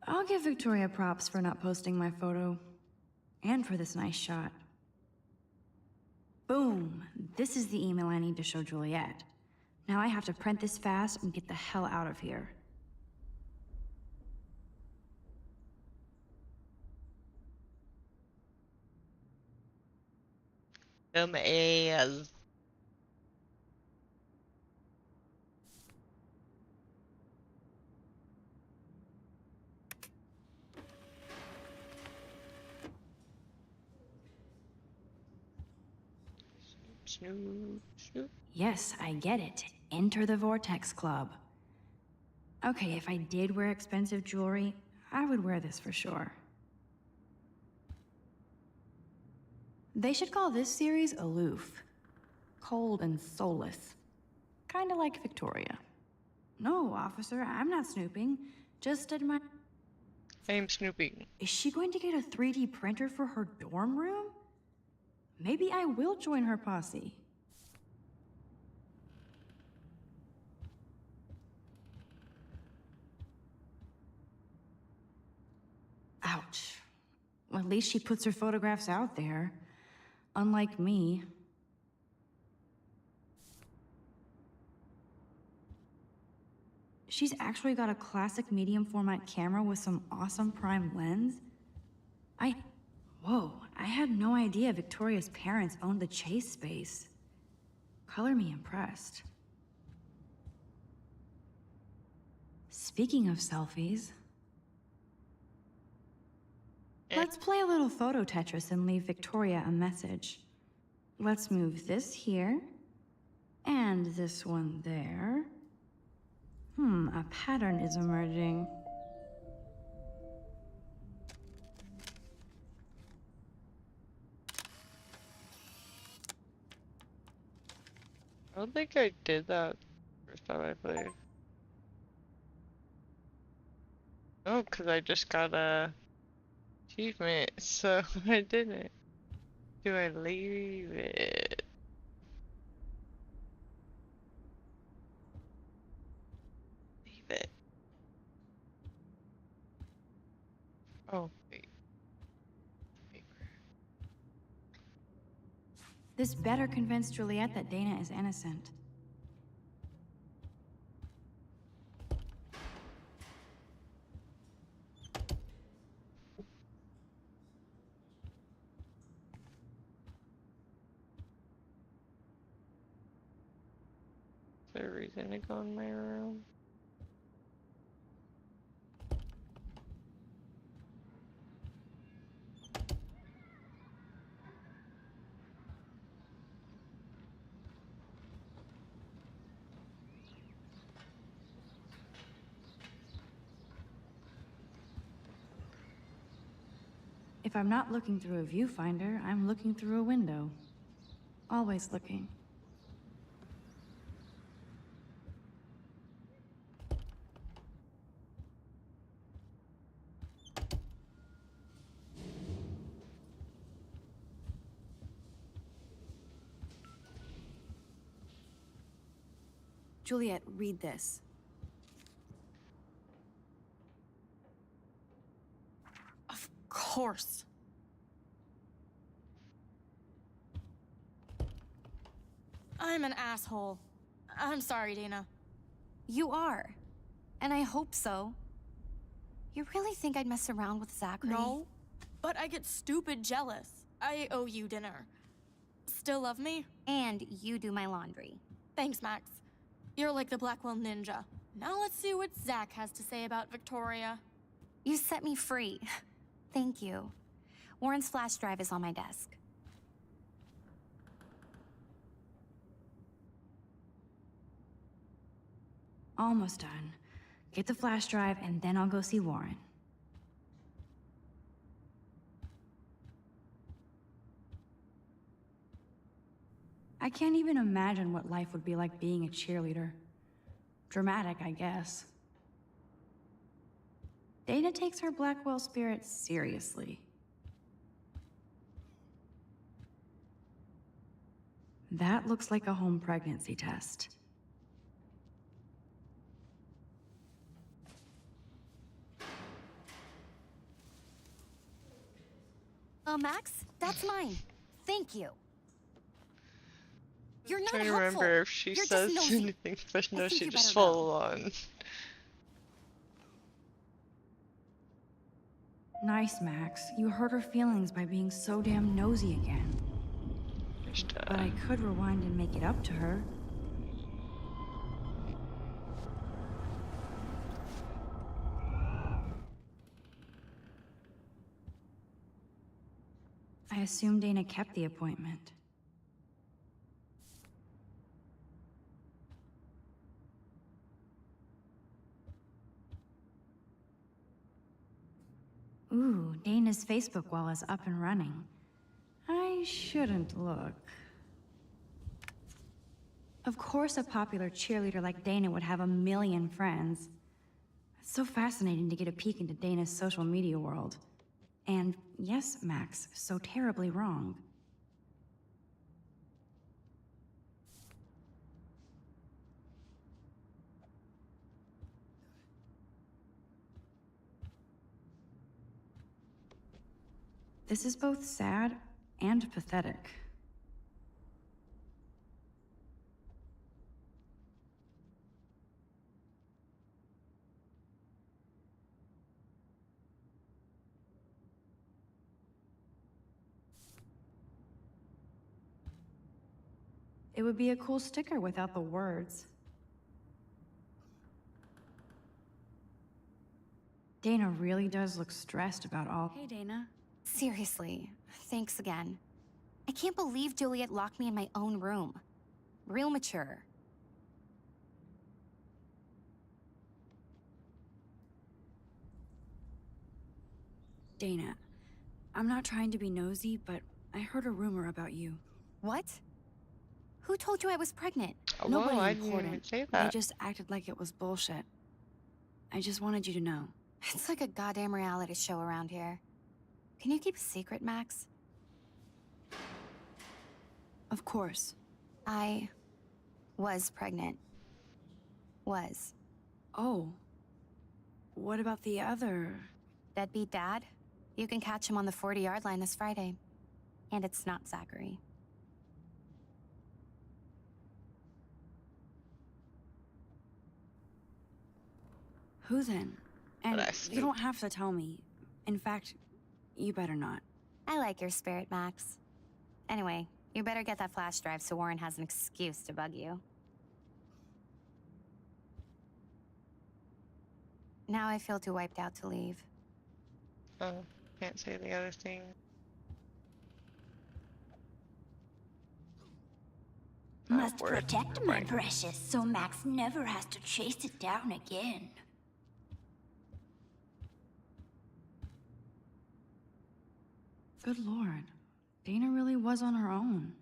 I'll give Victoria props for not posting my photo. And for this nice shot. Boom! This is the email I need to show Juliet. Now I have to print this fast and get the hell out of here. as. Snoop, snoop. Yes, I get it. Enter the Vortex Club. Okay, if I did wear expensive jewelry, I would wear this for sure. They should call this series Aloof. Cold and soulless. Kinda like Victoria. No, officer, I'm not snooping. Just admire. I'm snooping. Is she going to get a 3D printer for her dorm room? Maybe I will join her posse. Ouch. Well, at least she puts her photographs out there. Unlike me. She's actually got a classic medium format camera with some awesome prime lens. Whoa, I had no idea Victoria's parents owned the Chase space. Color me impressed. Speaking of selfies, let's play a little photo Tetris and leave Victoria a message. Let's move this here, and this one there. A pattern is emerging. I don't think I did that first time I played. Oh, because I just got a achievement, so I didn't. Do I leave it? Leave it. Oh, wait. This better convince Juliet that Dana is innocent. Is there a reason to go in my room? If I'm not looking through a viewfinder, I'm looking through a window. Always looking. Juliet, read this. Of course. I'm an asshole. I'm sorry, Dana. You are. And I hope so. You really think I'd mess around with Zachary? No, but I get stupid jealous. I owe you dinner. Still love me? And you do my laundry. Thanks, Max. You're like the Blackwell Ninja. Now let's see what Zach has to say about Victoria. You set me free. Thank you. Warren's flash drive is on my desk. Almost done. Get the flash drive and then I'll go see Warren. I can't even imagine what life would be like being a cheerleader. Dramatic, I guess. Dana takes her Blackwell spirit seriously. That looks like a home pregnancy test. Max, that's mine. Thank you. You're not trying to helpful. remember if she You're says just nosy. anything, but no, I think she you just better go. full on. Nice, Max. You hurt her feelings by being so damn nosy again. Understood. But I could rewind and make it up to her. I assume Dana kept the appointment. Ooh, Dana's Facebook wall is up and running. I shouldn't look. Of course a popular cheerleader like Dana would have a million friends. It's so fascinating to get a peek into Dana's social media world. And yes, Max, so terribly wrong. This is both sad and pathetic. It would be a cool sticker without the words. Dana really does look stressed about all— Hey, Dana. Seriously, thanks again. I can't believe Juliet locked me in my own room. Real mature. Dana, I'm not trying to be nosy, but I heard a rumor about you. What? Who told you I was pregnant? Oh, Nobody I didn't even important. say They that. just acted like it was bullshit. I just wanted you to know. It's like a goddamn reality show around here. Can you keep a secret, Max? Of course. I was pregnant. Was. Oh. What about the other? Deadbeat dad? You can catch him on the 40-yard line this Friday. And it's not Zachary. Who then? And That's you don't have to tell me. In fact, you better not. I like your spirit, Max. Anyway, you better get that flash drive so Warren has an excuse to bug you. Now I feel too wiped out to leave. Oh, can't say the other thing. Must Word. protect my Right. precious so Max never has to chase it down again. Good lord. Dana really was on her own.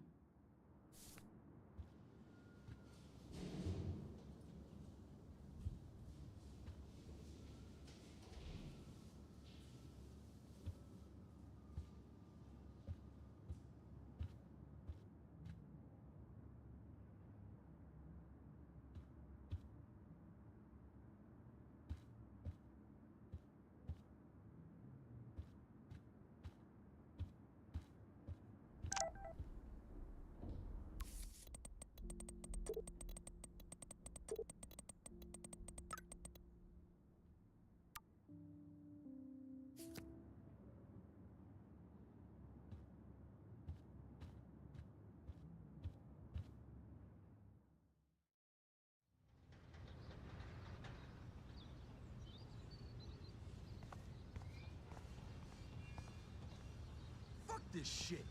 Fuck this shit.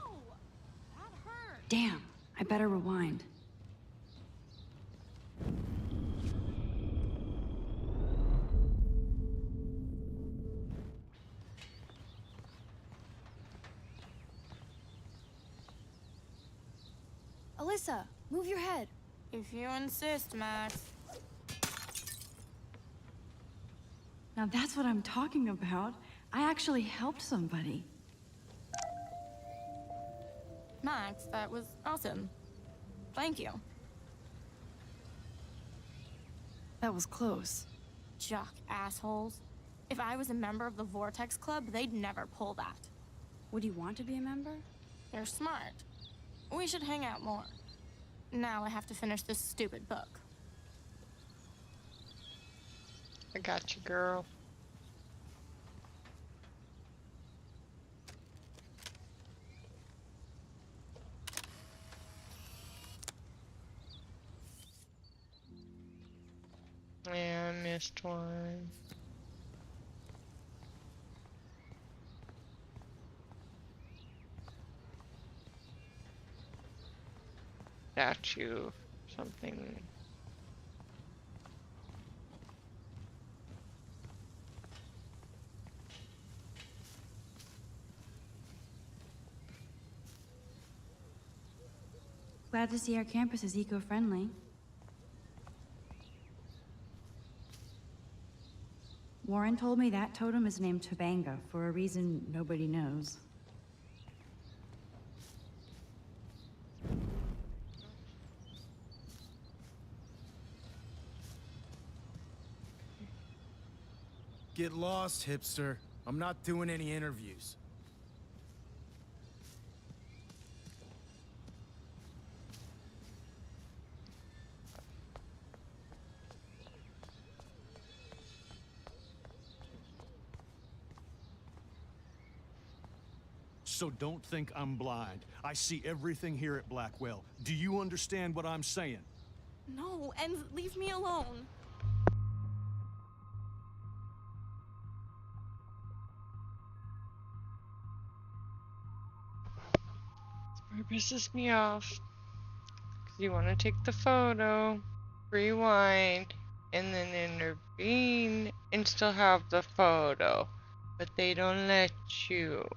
Ow! That hurt! Damn, I better rewind. Alyssa, move your head. If you insist, Max. Now that's what I'm talking about. I actually helped somebody. Max, that was awesome. Thank you. That was close. Jock assholes. If I was a member of the Vortex Club, they'd never pull that. Would you want to be a member? They're smart. We should hang out more. Now I have to finish this stupid book. I got you, girl. Yeah, I missed one. Statue, something. Glad to see our campus is eco-friendly. Warren told me that totem is named Tobanga for a reason nobody knows. Get lost, hipster. I'm not doing any interviews. So don't think I'm blind. I see everything here at Blackwell. Do you understand what I'm saying? No, and leave me alone. It pisses me off. Because you want to take the photo, rewind, and then intervene and still have the photo. But they don't let you.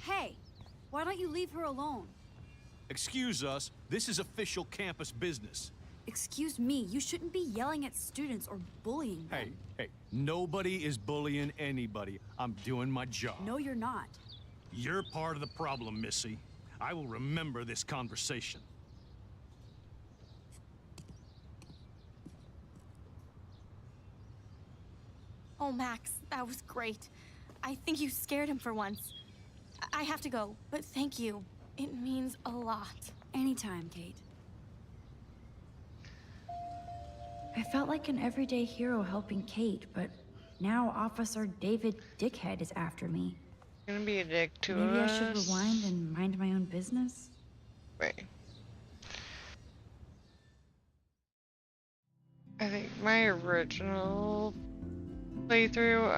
Hey, why don't you leave her alone? Excuse us, this is official campus business. Excuse me, you shouldn't be yelling at students or bullying them. Hey, nobody is bullying anybody. I'm doing my job. No, you're not. You're part of the problem, Missy. I will remember this conversation. Oh, Max, that was great. I think you scared him for once. I have to go, but thank you. It means a lot. Anytime, Kate. I felt like an everyday hero helping Kate, but now Officer David Dickhead is after me. Gonna be a dick to Maybe us. I should rewind and mind my own business? Wait. I think my original playthrough,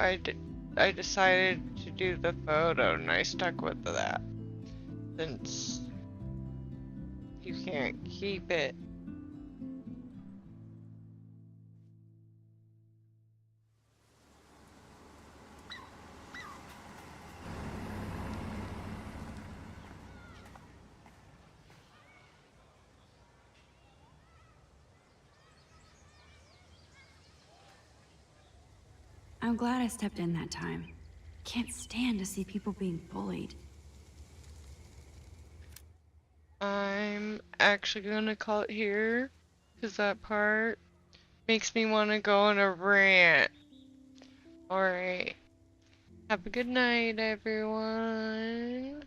I decided to do the photo and I stuck with that. Since you can't keep it. I'm glad I stepped in that time. Can't stand to see people being bullied. I'm actually gonna call it here, because that part makes me want to go on a rant. Alright. Have a good night, everyone.